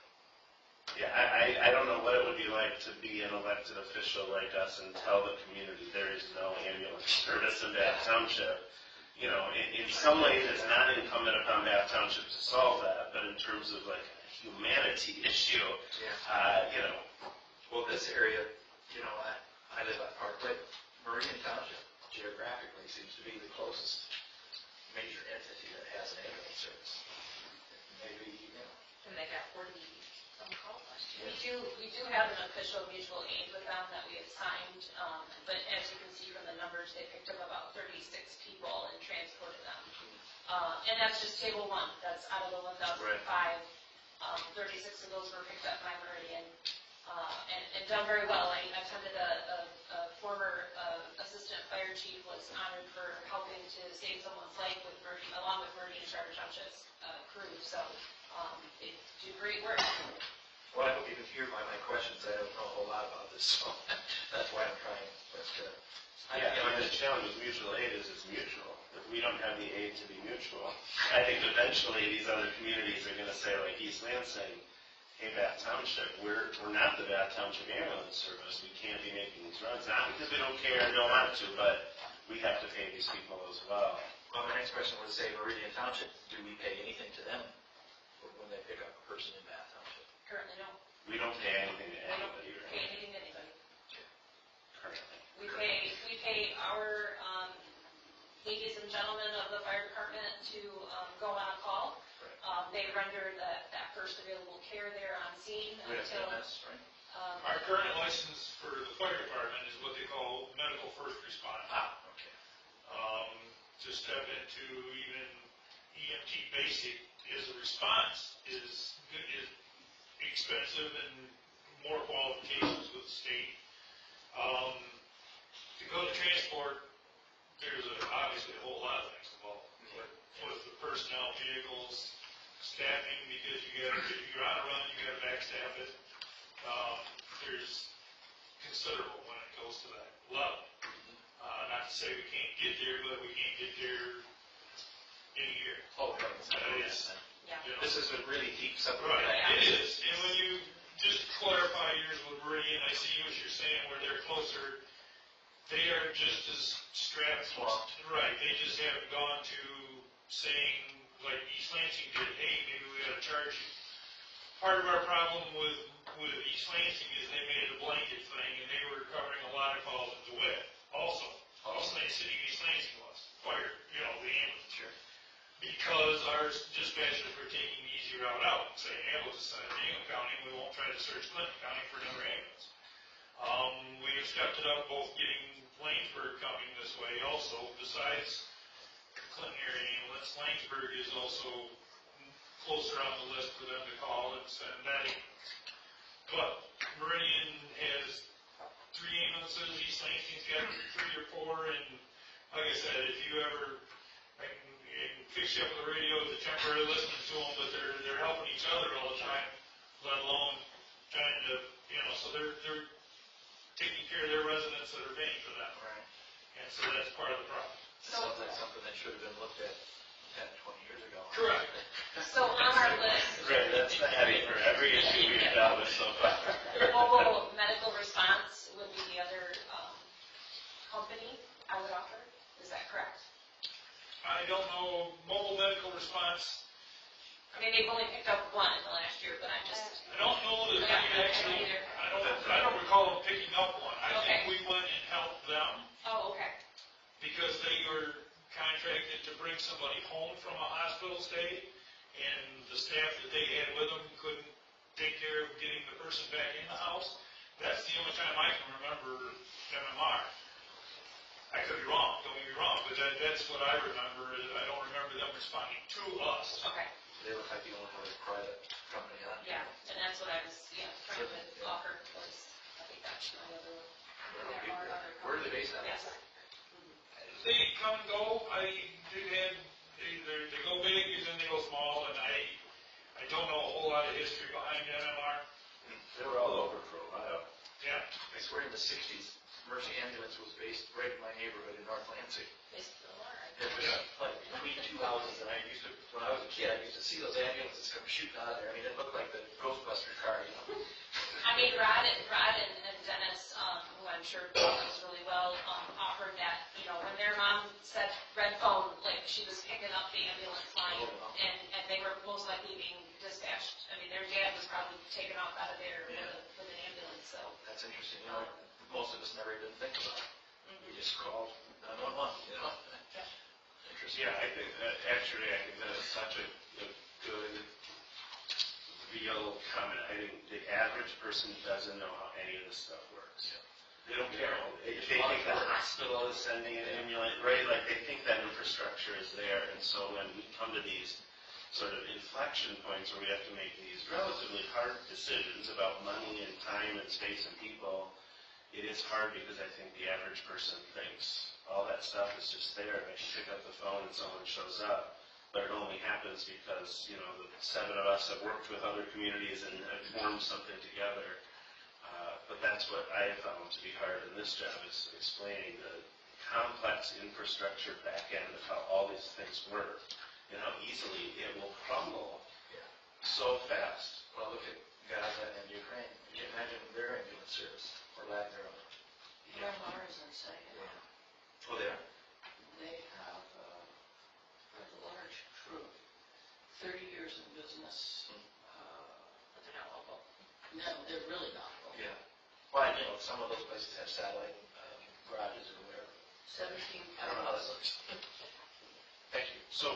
Yeah, I don't know what it would be like to be an elected official like us and tell the community there is no ambulance service in Bath Township. You know, in some ways it's not incumbent upon Bath Township to solve that, but in terms of like a humanity issue, you know. Well, this area, you know, I live on Parkway. Meridian Township, geographically, seems to be the closest major entity that has an ambulance service. Maybe, you know. and they got 40 some calls last year. We do have an official mutual aid with them that we have signed, but as you can see from the numbers, they picked up about 36 people and transported them. And that's just table one. That's out of the 1,005. 36 of those were picked up by Meridian and done very well. I attended a former assistant fire chief was honored for helping to save someone's life with Meridian, along with Meridian Charter Township's crew. So they do great work. Well, I hope you can hear my questions. I don't know a whole lot about this, so that's why I'm trying. But The challenge with mutual aid is it's mutual. If we don't have the aid to be mutual, I think eventually these other communities are going to say, like East Lansing, hey, Bath Township, we're not the Bath Township ambulance service. We can't be making these runs. Not because we don't care and don't want to, but we have to pay these people as well. Well, my next question was, say, Meridian Township, do we pay anything to them when they pick up a person in Bath Township? Currently, no. We don't pay anything to We don't anybody pay anything to anybody. currently. We pay our ladies and gentlemen of the fire department to go on a call. They render that first available care there on scene We have until. EMS, right? Our current license for the fire department is what they call medical first responder. Okay. To step into even EMT basic as a response is expensive and more qualifications with the state. To go to transport, there's obviously a whole lot of things involved. With the personnel, vehicles, staffing, because if you're on a run, you gotta backstaff it. There's considerable when it goes to that level. Not to say we can't get there, but we can't get there in a year. Oh, That is, Yeah. you know. this is a really deep subject. Right, it is, and when you just clarify yours with Meridian, I see what you're saying, where they're closer, they are just as strapped. Swamped. Right, they just haven't gone to saying, like East Lansing did, hey, maybe we gotta charge you. Part of our problem with East Lansing is they made it a blanket thing, and they were covering a lot of calls in DeWitt, also. East Lansing, East Lansing was, fire, the ambulance. Sure. Because our dispatchers were taking the easy route out and saying, ambulance is sent to Ingham County, we won't try to search Clinton County for another ambulance. We have stepped it up, both getting Lanesburg coming this way also, besides the Clinton area ambulance. Lanesburg is also closer on the list for them to call and send that ambulance. But Meridian has 3 ambulances, East Lansing's got 3 or 4, and like I said, if you ever, I can fix you up with the radio as a temporary listening to them, but they're helping each other all the time, let alone trying to, so they're taking care of their residents that are paying for them. Right. And so that's part of the problem. Sounds like something that should have been looked at 10, 20 years ago. Correct. So on our list, Right, that's the heading for every issue we've dealt with so far. mobile medical response would be the other company I would offer. Is that correct? I don't know, mobile medical response, I mean, they've only picked up one in the last year, but I'm just. I don't know that Yeah, we actually, either. I don't recall them picking up one. I Okay. think we went and helped them Oh, okay. because they were contracted to bring somebody home from a hospital stay, and the staff that they had with them couldn't take care of getting the person back in the house. That's the only time I can remember MMR. I could be wrong, don't get me wrong, but that's what I remember. I don't remember them responding to us. Okay. They look like the only other private company on here. Yeah, and that's what I was, trying to offer was, I think that's my other one. There are other Where are they based out of? Yes. They come and go. They go big and then they go small, and I don't know a whole lot of history behind MMR. They were all over for a while. Yeah. I swear in the 60s, Mercy Ambulance was based right in my neighborhood in North Lansing. They still are. It was like between 2 houses, and when I was a kid, I used to see those ambulances come shooting out of there. I mean, it looked like the Ghostbuster car, I mean, Rod and Dennis, who I'm sure knows really well, offered that, when their mom said red phone, like she was picking up the ambulance line, and they were most likely being dispatched. I mean, their dad was probably taken off out of there with an ambulance, so. That's interesting. Most of us never even think about it. We just called 911, Interesting. Yeah, I think that is such a good, real comment. I think the average person doesn't know how any of this stuff works. Yeah. They don't care. They think the hospital is sending an ambulance, right? Like they think that infrastructure is there. And so when we come to these sort of inflection points where we have to make these relatively hard decisions about money and time and space and people, it is hard because I think the average person thinks all that stuff is just there. I should pick up the phone and someone shows up. But it only happens because, the 7 of us have worked with other communities and have formed something together. But that's what I have found to be hard in this job, is explaining the complex infrastructure back end of how all these things work and how easily it will crumble so fast. Well, look at Gaza and Ukraine. You can imagine their ambulance service or lack thereof. MMR is insane. Yeah. Oh, they are? business. But they're not local. No, they're really not. Yeah. Well, I know some of those places have satellite garages or whatever. 17. I don't know how that looks. Thank you. So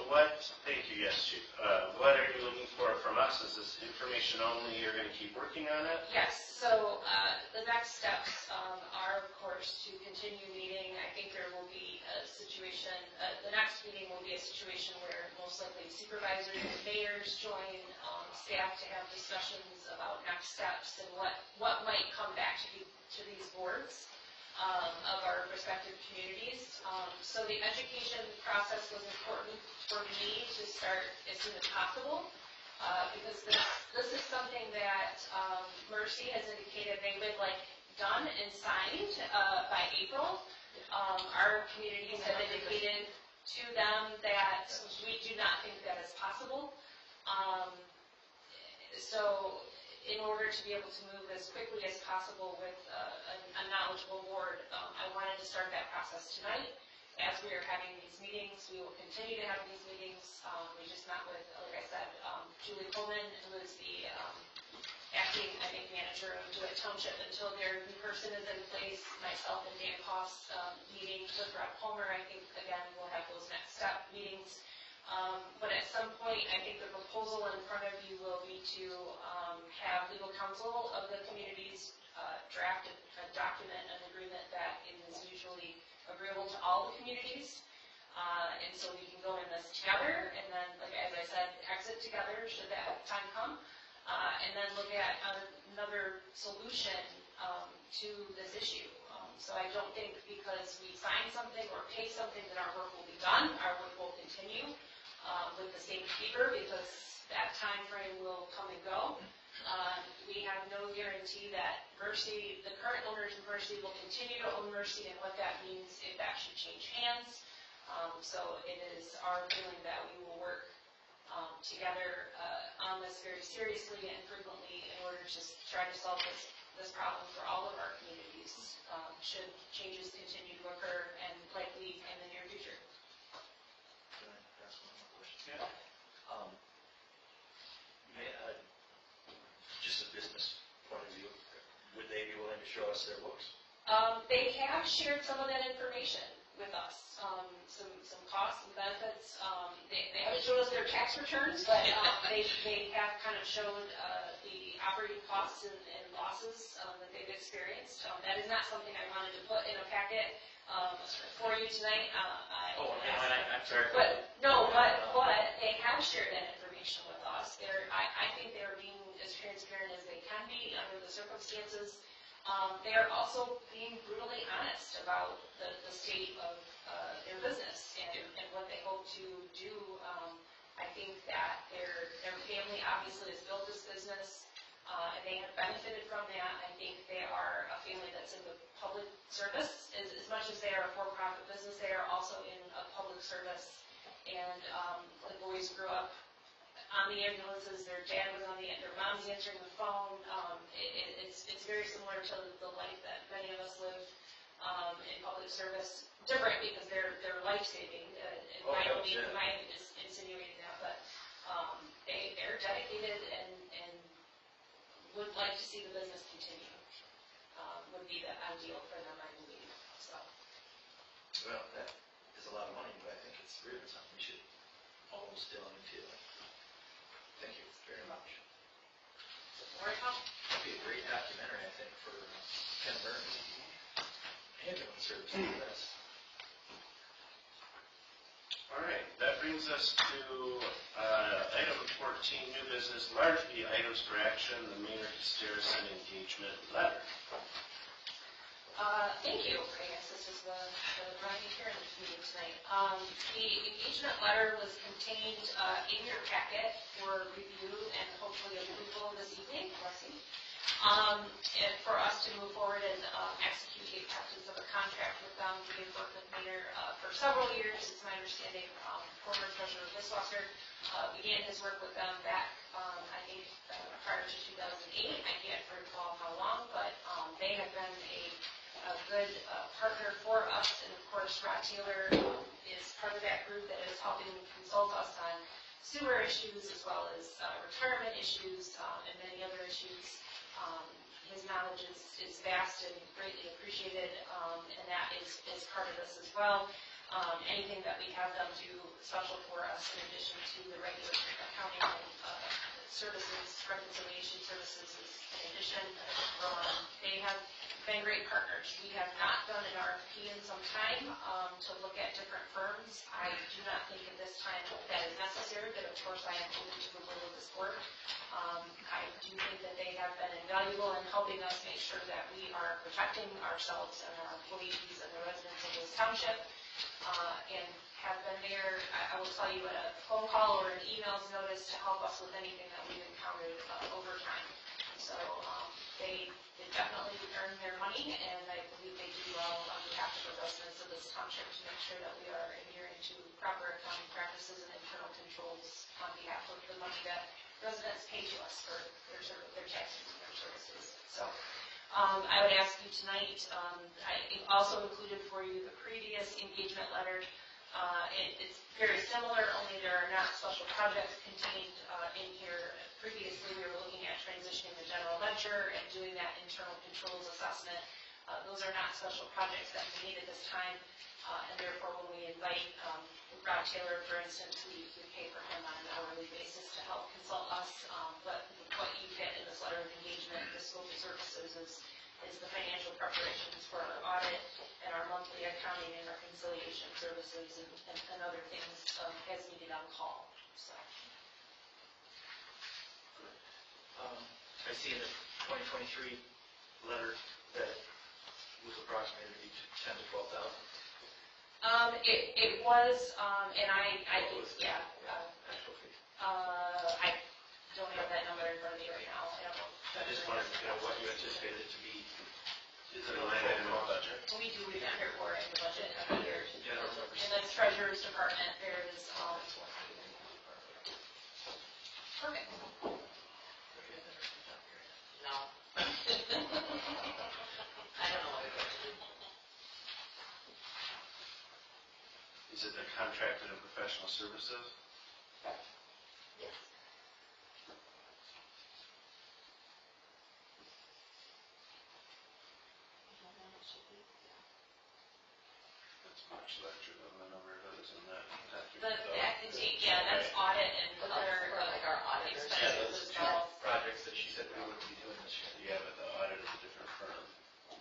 thank you, yes, Chief. What are you looking for from us? Is this information only? You're going to keep working on it? Yes, so the next steps are, of course, to continue meeting. I think there will be a situation, the next meeting will be a situation where most likely supervisors and mayors join staff to have discussions about next steps and what might come back to these boards of our respective communities. So the education process was important for me to start as soon as possible. Because this is something that Mercy has indicated they would like done and signed by April. Our communities have indicated to them that we do not think that is possible. So in order to be able to move as quickly as possible with a knowledgeable board, I wanted to start that process tonight. As we are having these meetings, we will continue to have these meetings. We just met with, like I said, Julie Coleman, who is the acting, I think, manager of Township until their new person is in place. Myself and Dan Koss meeting with Rob Palmer. I think, again, we'll have those next step meetings. But at some point, I think the proposal in front of you will be to have legal counsel of the communities draft a document, an agreement that is usually agreeable to all the communities. And so we can go in this together and then, like as I said, exit together should that time come. And then look at another solution to this issue. So I don't think because we sign something or pay something that our work will be done. Our work will continue with the same paper because that time frame will come and go. We have no guarantee that Mercy, the current owners of Mercy, will continue to own Mercy and what that means if that should change hands. So it is our feeling that we will work together on this very seriously and frequently in order to try to solve this problem for all of our communities should changes continue to occur and likely in the near future. Can I ask one more question? Yeah. Just a business point of view, would they be willing to show us their books? They have shared some of that information with us, some costs and benefits. They haven't showed us their tax returns, but they have kind of shown the operating costs and losses that they've experienced. That is not something I wanted to put in a packet for you tonight. I'm sorry. But they have shared that information with us. I think they're being as transparent as they can be under the circumstances. They are also being brutally honest about the state of their business and what they hope to do. I think that their family obviously has built this business and they have benefited from that. I think they are a family that's in the public service. As much as they are a for-profit business, they are also in a public service. And the boys grew up on the ambulances, their dad was on their mom's answering the phone. It's very similar to the life that many of us live in public service. Different because they're life-saving. My insinuating that, but they're dedicated and would like to see the business continue. Would be the ideal for them, I believe. So. Well, that is a lot of money, but I think it's really something we should all still into. Thank you very much. More to come. That'd be a great documentary, I think, for Ken Burns. Ambulance service in the U.S. All right, that brings us to item 14, new business, largely items for action, the Mayor Hysterison engagement letter. Thank you. I guess this is the Ryan Karen meeting tonight. The engagement letter was contained in your packet for review and hopefully approval this evening. And for us to move forward and execute the acceptance of a contract with them. We have worked with Mayor for several years. It's my understanding former Treasurer Viswasser began his work with them back, I think, prior to 2008. I can't recall how long, but they have been a good partner for us. And of course, Rod Taylor is part of that group that is helping consult us on sewer issues as well as retirement issues and many other issues. His knowledge is vast and greatly appreciated, and that is part of this as well. Anything that we have them do special for us in addition to the regular accounting services, reconciliation services is in addition. They have been great partners. We have not done an RFP in some time to look at different firms. I do not think at this time that is necessary, but of course I am open to the will of this board. I do think that they have been invaluable in helping us make sure that we are protecting ourselves and our employees and the residents of this township, and have been there, I will tell you, a phone call or an email's notice to help us with anything that we've encountered over time. So they definitely earn their money, and I believe they do well on behalf of the residents of this township to make sure that we are adhering to proper accounting practices and internal controls on behalf of the money that residents pay to us for their taxes and their services. So I would ask you tonight, I also included for you the previous engagement letter. It's very similar, only there are not special projects contained in here. Previously, we were looking at transitioning the general ledger and doing that internal controls assessment. Those are not special projects that we need at this time, and therefore when we invite Rob Taylor, for instance, we pay for him on an hourly basis to help consult us, but what you get in this letter of engagement, the scope of services is the financial preparations for our audit and our monthly accounting and reconciliation services and other things as needed on call. So. I see in the 2023 letter that was approximated to be 10 to 12,000. It was, and I yeah. Actual fee. I don't have that number in front of me right now. I don't know. I just wanted to know what you anticipated it to be. Is it a line item in the budget? We do vendor for in the budget every year. Yeah, I don't remember. In the treasurer's department, there is, perfect. No. I don't know what we're going to do. Is it the contracted and professional services? Yes. That's much larger than the number that is in that. Yeah, that's audit and But other for like our auditors. Yeah, expenses those as two well. projects that she said we wouldn't be doing this year. Yeah, but the audit is a different firm.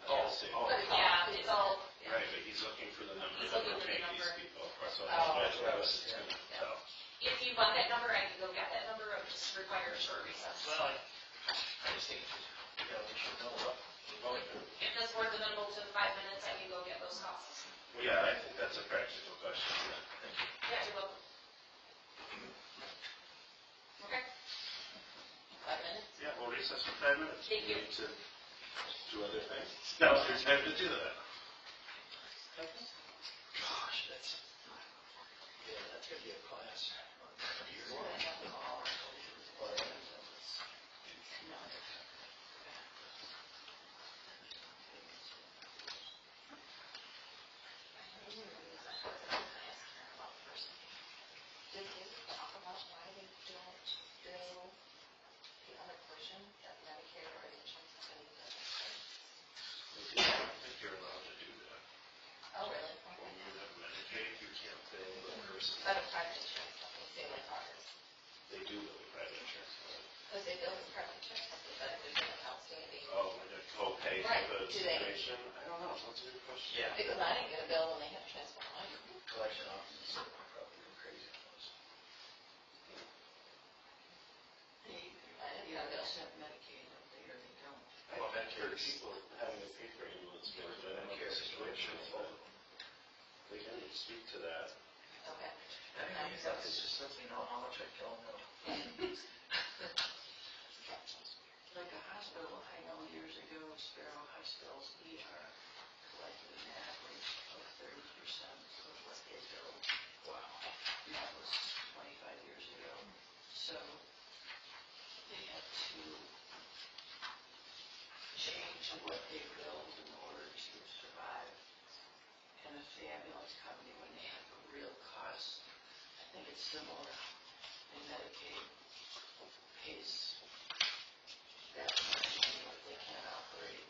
Oh, That's the same. But it's Yeah, it's all, Right, but he's looking for the number He's that looking we're for the paying these number. people. So Oh. that's what I was gonna tell. if you want that number, I can go get that number, it would just require a short recess. Well, I just think, we should know what we're going through. If this board's amenable to 5 minutes, I can go get those costs. Well, yeah, I think that's a practical question. Thank you. Yeah, you're welcome. Okay. 5 minutes? Yeah, we'll recess for 5 minutes. Thank you. We need to do other things. Now's your time to do that. Gosh, that's gonna be a class. Did they talk about why they don't do the other portion that Medicare or the insurance company does? I don't think you're allowed to do that. Oh, really? When you have Medicaid, you can't pay the person. But a private insurance company, say like ours, They do with a private insurance company. because they bill with private insurance company, but if there's an outstanding. Oh, like a co-pay Right, type of do they? situation? I don't know, that's a good question. Yeah. Because I didn't get a bill when they had to transfer money. Collection offices are probably going crazy on those. I didn't get a bill. Well, Medicare people having to pay for ambulance care, but I don't know the situation. They can speak to that. Okay. It's just lets me know how much I kill them. Like a hospital, I know years ago, Sparrow Hospital's ER collected an average of 30% of what they billed. Wow. And that was 25 years ago. So they had to change what they billed in order to survive. And if the ambulance company, when they have a real cost, I think it's similar. They and Medicaid pays that much money that they can't operate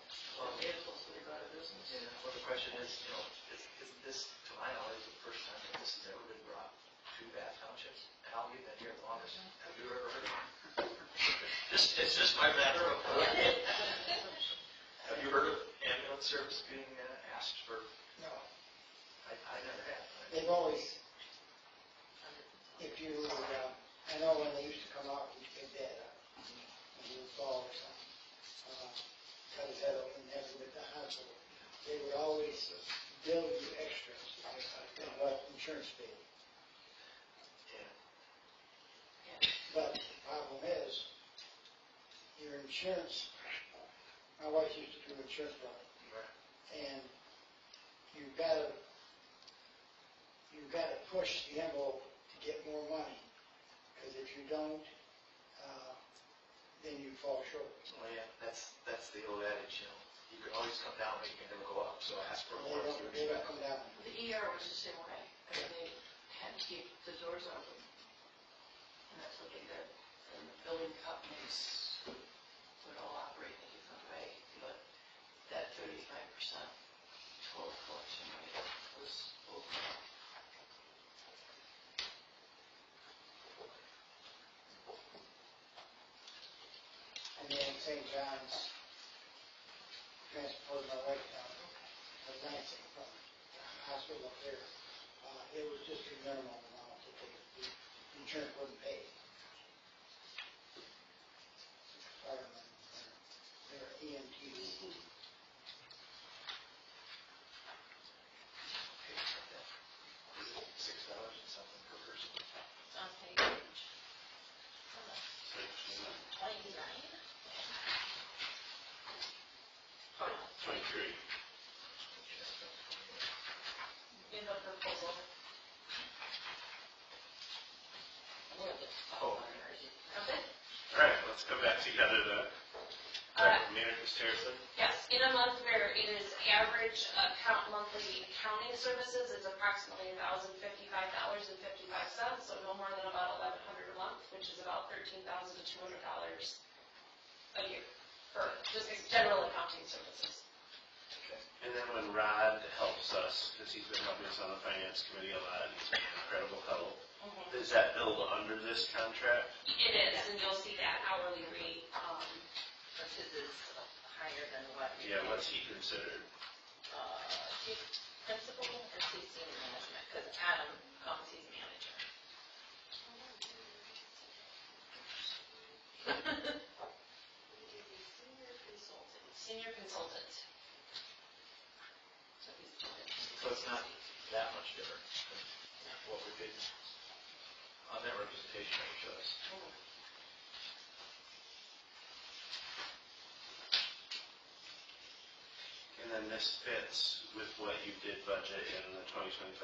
vehicles that go out of business. And well, the question is, isn't this, to my knowledge, the first time that this has ever been brought to Bath Township? And I'll leave that here the longest. Have you ever heard of it? It's just my matter of, have you heard of ambulance service being asked for? No, I never have. they've always, if you, I know when they used to come out, we did that, when he was fall or something, cut his head open and have him at the hospital. They would always bill you extra than what insurance paid. Yeah. But the problem is, your insurance, my wife used to do insurance fraud, and you've got to push the envelope to get more money, because if you don't, then you fall short. Well, yeah, that's the old adage, you can always come down, but you can never go up, so ask for more. They don't come down. The ER was the same way. I mean, they had to keep the doors open. And that's what they did. And the building companies would all operate in a different way, but that 35% total collection rate was over. And then St. John's transported my wife down to Lansing from the hospital up there. It was just a minimal amount that the insurance wouldn't pay. Firemen, they're EMTs. Is it $6 and something per person? It's on page 29. 23. In the proposal. Oh. Okay. All right, let's go back together then. Mayor Harrison? Yes, in a month where it is average monthly accounting services, it's approximately $1,055.55, so no more than about $1,100 a month, which is about $13,200 a year for just general accounting services. Okay. And then when Rod helps us, because he's been helping us on the finance committee a lot, he's been incredible help. Is that billed under this contract? It is, and you'll see that hourly rate. But his is higher than what? Yeah, what's he considered? Chief principal or chief senior management? Because Adam comes, he's manager. Senior consultant. So he's So it's not that much different than what we did on that representation that you showed us. And then this fits with what you did budget in the 2025.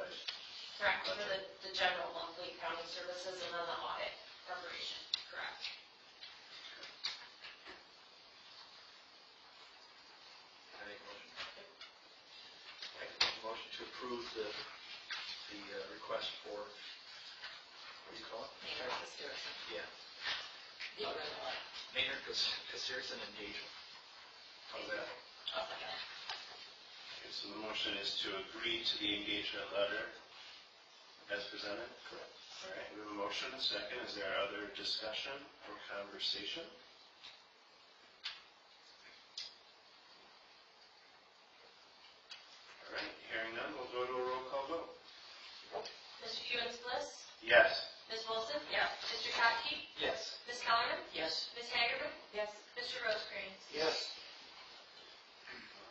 Correct, for the general monthly accounting services and then the audit preparation, correct. Can I make a motion? I can make a motion to approve the request for, what do you call it? Maynard Castilson. Yeah. The original one. Maynard Castilson engagement. How's that? I'll second it. Okay, so the motion is to agree to the engagement letter as presented? Correct. All right, we have a motion, a second. Is there other discussion or conversation? All right, hearing none, we'll go to a roll call vote. Mr. Hewens Bliss? Yes. Ms. Wilson? Yes. Mr. Kotke? Yes. Ms. Kellerman? Yes. Ms. Hagerman? Yes. Mr. Rosecrans? Yes.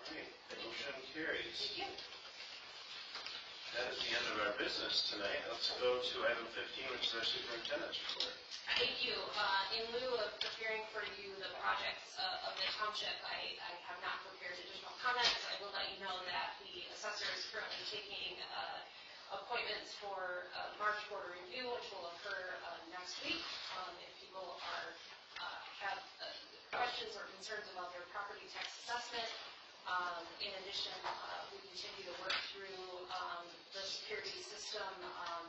All right, motion carries. Thank you. That is the end of our business tonight. Let's go to item 15, which is our superintendent's report. Thank you. In lieu of preparing for you the projects of the township, I have not prepared additional comments. I will let you know that the assessor is currently taking appointments for March quarter review, which will occur next week. If people have questions or concerns about their property tax assessment. In addition, we continue to work through the security system.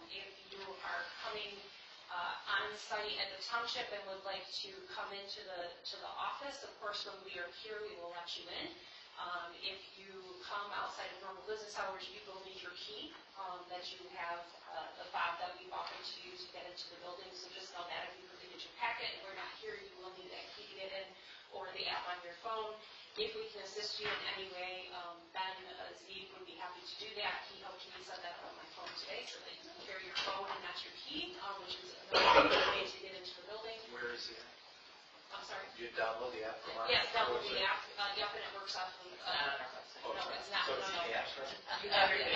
If you are coming on site at the township and would like to come into the office, of course, when we are here, we will let you in. If you come outside of normal business hours, you will need your key that you have, the fob that we've offered to you to get into the building. So just know that if you completed your packet and we're not here, you will need that key to get in, or the app on your phone. If we can assist you in any way, Ben Zeke would be happy to do that. He helped me set that up on my phone today, so that you can carry your phone and that's your key, which is another way to get into the building. Where is it? I'm sorry? You download the app from our? Yes, download the app, yep, and it works off of, Oh, no, it's not, so no, it's no. in the app store? You have it,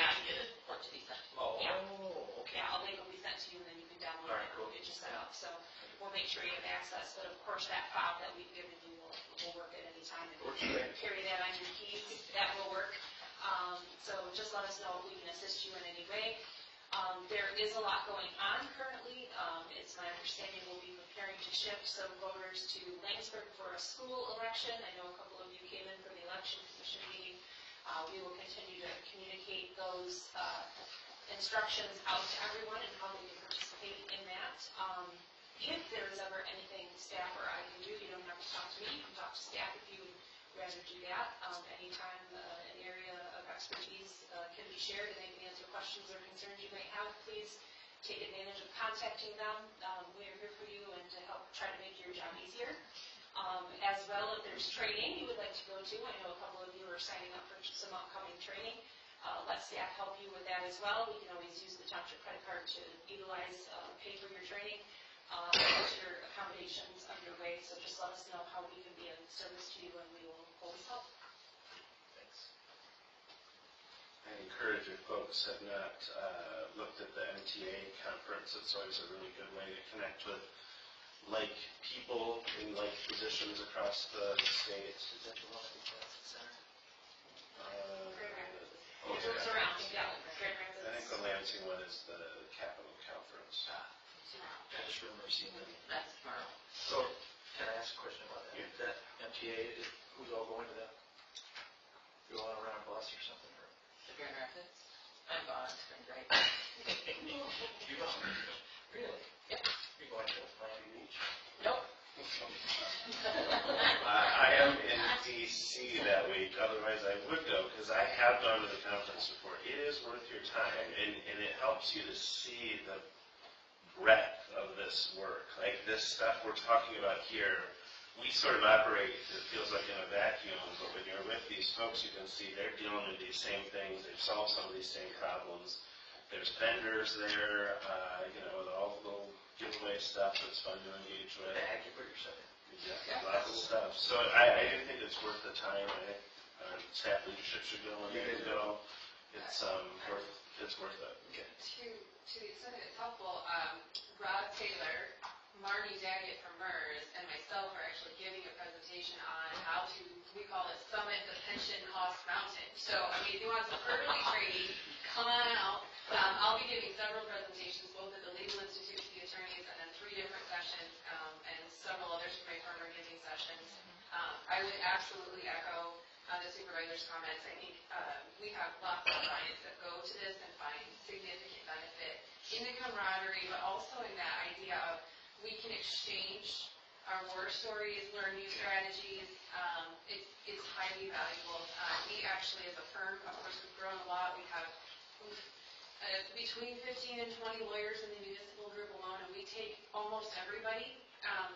Or to be sent. Oh, Yeah. okay. yeah, a link will be sent to you and then you can download All right, it cool. and get you set up. So we'll make sure you have access, but of course that fob that we've given you will work at any time. And Works great. carry that on your keys, that will work. So just let us know if we can assist you in any way. There is a lot going on currently. It's my understanding we'll be preparing to ship some voters to Langsburg for a school election. I know a couple of you came in for the election commission meeting. We will continue to communicate those instructions out to everyone and how they can participate in that. If there is ever anything staff or I can do, you don't have to talk to me. You can talk to staff if you would rather do that. Anytime an area of expertise can be shared and they can answer questions or concerns you may have, please take advantage of contacting them. We are here for you and to help try to make your job easier. As well, if there's training you would like to go to, I know a couple of you are signing up for some upcoming training. Let staff help you with that as well. We can always use the township credit card to utilize, pay for your training. Get your accommodations underway, so just let us know how we can be of service to you and we will always help. Thanks. I encourage if folks have not looked at the MTA conference, it's always a really good way to connect with like people in like positions across the state. Is that the one at the Classic Center? It looks around, yeah. I think the Lansing one is the Capital Conference. I just remember seeing that. That's tomorrow. So, can I ask a question about that? Yeah. That MTA, who's all going to that? You all around a bus or something? Or? The Grand Rapids. I'm gone, it's been great. You go? Really? Yep. You're going to Miami Beach? Nope. I am in DC that week, otherwise I would go, because I have gone to the conference before. It is worth your time, and it helps you to see the breadth of this work. Like this stuff we're talking about here, we sort of operate, it feels like in a vacuum, but when you're with these folks, you can see they're dealing with these same things, they've solved some of these same problems. There's vendors there, with all the little giveaway stuff that's fun to engage with. Bag you put yourself in. Yeah, lots of stuff. So I do think it's worth the time. I think staff leadership should go and they can go. It's worth it. Okay. To the extent that it's helpful, Rod Taylor, Marty Daggett from MERS, and myself are actually giving a presentation on how to, we call it Summit the Pension Cost Mountain. So, if you want some early training, come on out. I'll be giving several presentations, both at the Legal Institute to the attorneys, and then 3 different sessions, and several others from my firm are giving sessions. I would absolutely echo the supervisor's comments. I think we have lots of clients that go to this and find significant benefit in the camaraderie, but also in that idea of we can exchange our war stories, learn new strategies. It's highly valuable. We actually, as a firm, of course, we've grown a lot. We have between 15 and 20 lawyers in the municipal group alone, and we take almost everybody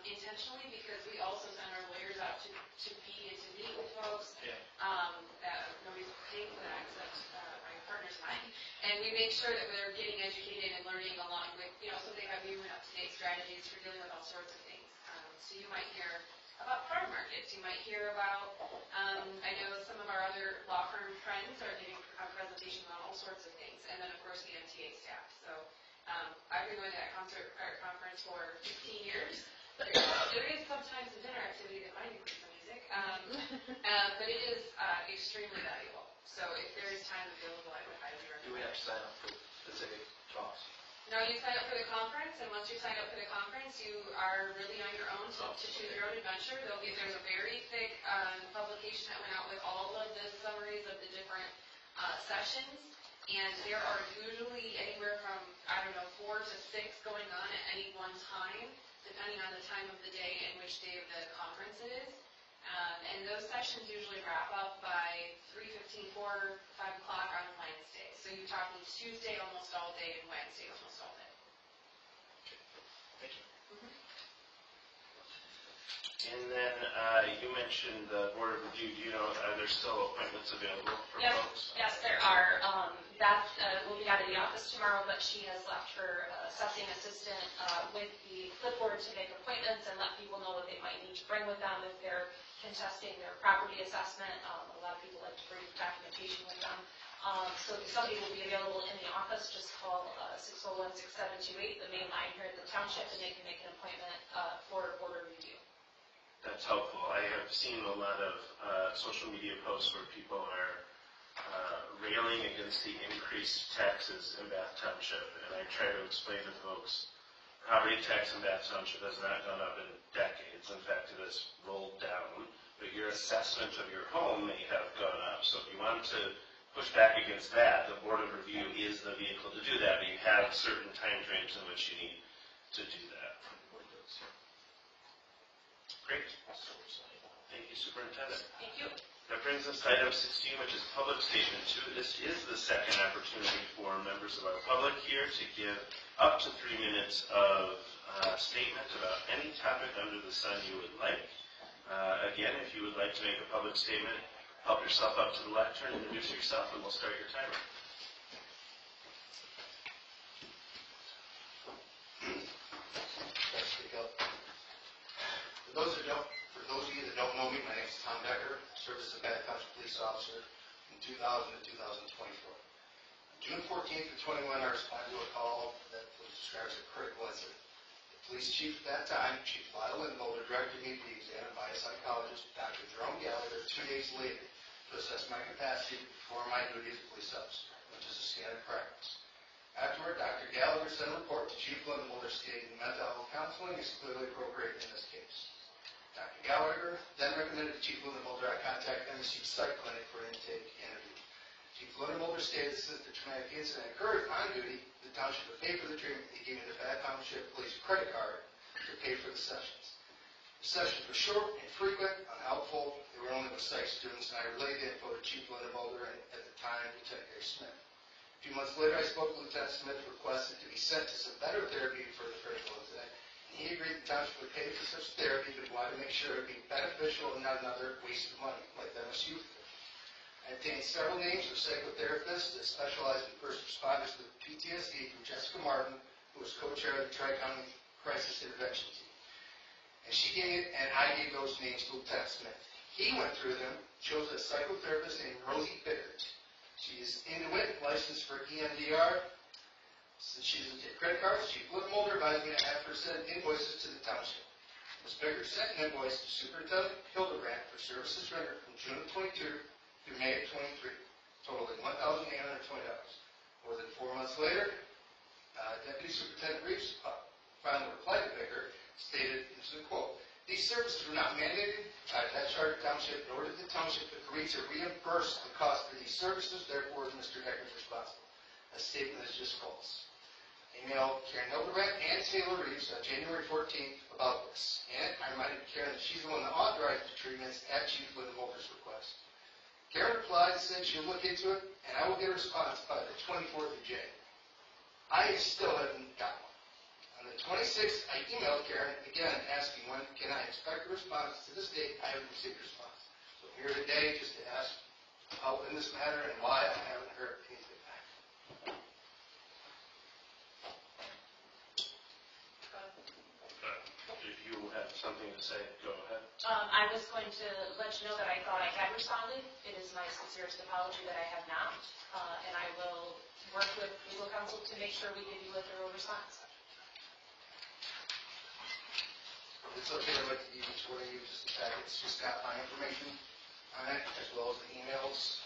intentionally because we also send our lawyers out to be and to meet with folks. Yeah. Nobody's paying for that except my partners and I. And we make sure that they're getting educated and learning along with, so they have new and up-to-date strategies for dealing with all sorts of things. So you might hear about farm markets. You might hear about, I know some of our other law firm friends are giving presentations on all sorts of things. And then, of course, the MTA staff. So I've been going to that conference for 15 years. There is sometimes a dinner activity that might include some music. But it is extremely valuable. So if there is time available, I would highly recommend. Do we have to sign up for specific talks? No, you sign up for the conference, and once you sign up for the conference, you are really on your own to choose your own adventure. There's a very thick publication that went out with all of the summaries of the different sessions. And there are usually anywhere from, 4 to 6 going on at any one time, depending on the time of the day and which day of the conference it is. And those sessions usually wrap up by 3:15, 4, 5 o'clock on Wednesday. So you're talking Tuesday almost all day and Wednesday almost all day. Thank you. And then you mentioned the board of review. Do you know, are there still appointments available for folks? Yes, there are. Beth will be out of the office tomorrow, but she has left her assessing assistant with the clipboard to make appointments and let people know what they might need to bring with them if they're contesting their property assessment. A lot of people like to bring documentation with them. So somebody will be available in the office. Just call 601-6728, the main line here at the township, and they can make an appointment for board review. That's helpful. I have seen a lot of social media posts where people are railing against the increased taxes in Bath Township, and I try to explain to folks, property tax in Bath Township has not gone up in decades. In fact, it has rolled down, but your assessment of your home may have gone up. So if you want to push back against that, the Board of Review is the vehicle to do that, but you have certain time frames in which you need to do that. Great. Thank you, Superintendent. Thank you. That brings us to item 16, which is public statement 2. This is the second opportunity for members of our public here to give up to 3 minutes of statement about any topic under the sun you would like. Again, if you would like to make a public statement, help yourself up to the lectern, introduce yourself, and we'll start your timer. Speak up. For those of you that don't know me, my name is Tom Decker. I served as a Bath Township police officer from 2000 to 2024. On June 14th of 21, I responded to a call that was described as a critical incident. The police chief at that time, Chief Lyle Lindholder, directed me to be examined by a psychologist, Dr. Jerome Gallagher, 2 days later to assess my capacity to perform my duty as a police officer, which is a standard practice. Afterward, Dr. Gallagher sent a report to Chief Lindholder stating mental health counseling is clearly appropriate in this case. Dr. Gallagher then recommended to Chief Lindholder I contact MSU Psych Clinic for an intake interview. Chief Lindholder stated that since the traumatic incident occurred on duty, the township would pay for the treatment. He gave me the Bath Township Police credit card to pay for the sessions. The sessions were short, infrequent, unhelpful. They were only with psych students, and I relayed the info to Chief Lindholder and, at the time, Lieutenant Gary Smith. A few months later, I spoke with Lieutenant Smith, requested to be sent to some better therapy for the critical incident. He agreed the township would pay for such therapy, but wanted to make sure it would be beneficial and not another waste of money, like the MSU. I obtained several names of psychotherapists that specialize in first responders with PTSD from Jessica Martin, who was co-chair of the Tri-County Crisis Intervention Team. And I gave those names to Lieutenant Smith. He went through them, chose a psychotherapist named Rosie Bickert. She is Inuit, licensed for EMDR. Since she doesn't take credit cards, Chief Lindholder advised me to have her send invoices to the township. Ms. Bickert sent an invoice to Superintendent Hildebrand for services rendered from June of 22 through May of 23, totaling $1,820. More than 4 months later, Deputy Superintendent Reeves filed a reply to Bickert, stated, this is a quote, "These services were not mandated by that charter township, nor did the township agree to reimburse the cost for these services, therefore Mr. Decker is responsible." A statement is just false. Emailed Karen Hildebrand and Taylor Reeves on January 14th about this. And I reminded Karen that she's the one that authorized the treatments at Chief Lindholder's request. Karen replied and said she'll look into it, and I will get a response by the 24th of January. I still haven't got one. On the 26th, I emailed Karen again asking when can I expect a response. To this date, I haven't received a response. So I'm here today just to ask help in this matter and why I haven't heard anything back. If you have something to say, go ahead. I was going to let you know that I thought I had responded. It is my sincerest apology that I have not, and I will work with legal counsel to make sure we give you a thorough response. It's okay, I'd like to give each one of you just a packet. It's just got my information on it, as well as the emails.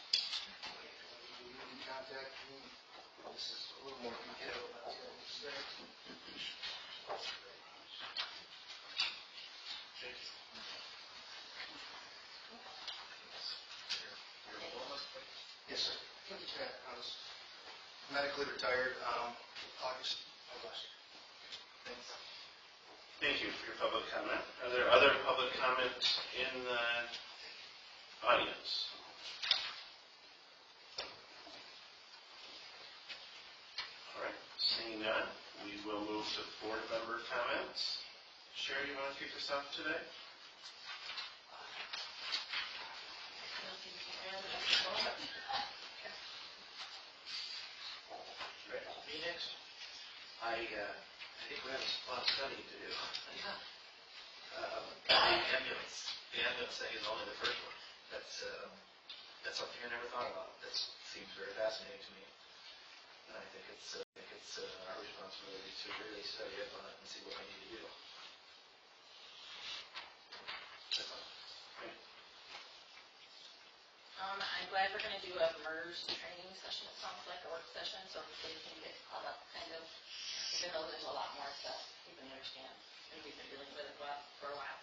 You can contact me. This is a little more detailed about what I'm saying. Yes, sir. Can you check on this? medically retired, August of last year. Thanks. Thank you for your public comment. Are there other public comments in the audience? All right, seeing none, we will move to board member comments. Sherry, you want to kick us off today? Me next. I think we have a lot of studying to do. The ambulance thing is only the first one. That's something I never thought about. That seems very fascinating to me. And I think it's our responsibility to really study up on it and see what we need to do. That's all. I'm glad we're going to do a MERS training session, it sounds like, a work session, so everybody can get caught up, kind of, even though there's a lot more stuff you can understand, and we've been dealing with it for a while.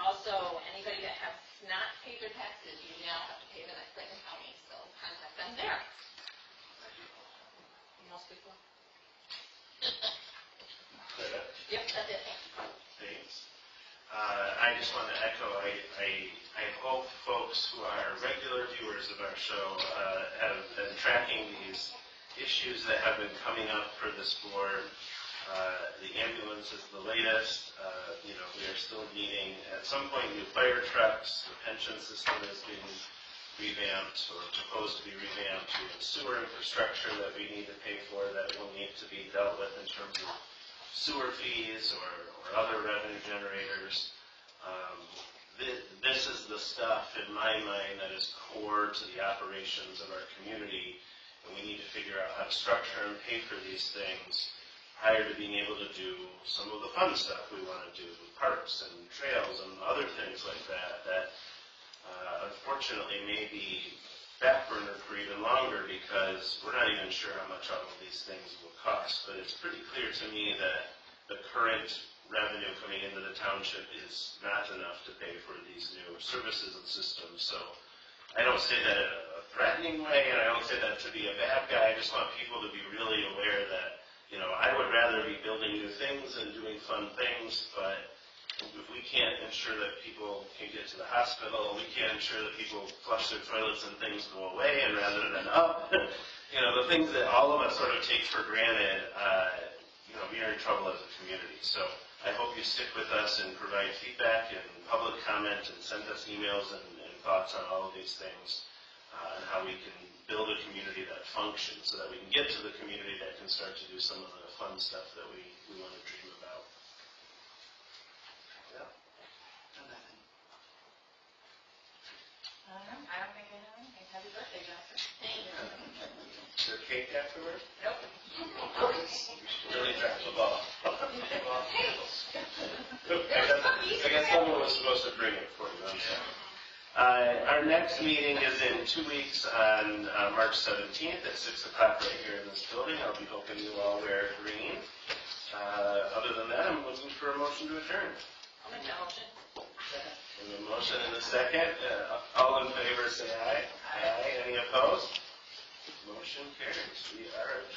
Also, anybody that has not paid their taxes, you now have to pay them at Clinton County, so contact them there. Most people. Yep, that's it. Thanks. I just want to echo, I hope folks who are regular viewers of our show have been tracking these issues that have been coming up for this board. The ambulance is the latest. We are still needing, at some point, new fire trucks. The pension system is being revamped or proposed to be revamped. We have sewer infrastructure that we need to pay for that will need to be dealt with in terms of sewer fees or other revenue generators. This is the stuff, in my mind, that is core to the operations of our community, and we need to figure out how to structure and pay for these things prior to being able to do some of the fun stuff we want to do, parks and trails and other things like that unfortunately may be back burner for even longer because we're not even sure how much all of these things will cost. But it's pretty clear to me that the current revenue coming into the township is not enough to pay for these new services and systems. So I don't say that in a threatening way, and I don't say that to be a bad guy. I just want people to be really aware that, I would rather be building new things and doing fun things, but if we can't ensure that people can get to the hospital, we can't ensure that people flush their toilets and things go away, and rather than up, the things that all of us sort of take for granted, we are in trouble as a community. So I hope you stick with us and provide feedback and public comment and send us emails and thoughts on all of these things and how we can build a community that functions so that we can get to the community that can start to do some of the fun stuff that we want to dream about. Yeah. I don't think I know anything. Happy birthday, Jennifer. Thank you. Is there cake afterward? Nope. Really dropped the ball. I guess someone was supposed to bring it for you. I'm sorry. Our next meeting is in 2 weeks on March 17th at 6 o'clock right here in this building. I'll be hoping you all wear green. Other than that, I'm looking for a motion to adjourn. I'll make that motion. And the motion in a second. All in favor say aye. Aye. Any opposed? Motion carries. We are adjourned.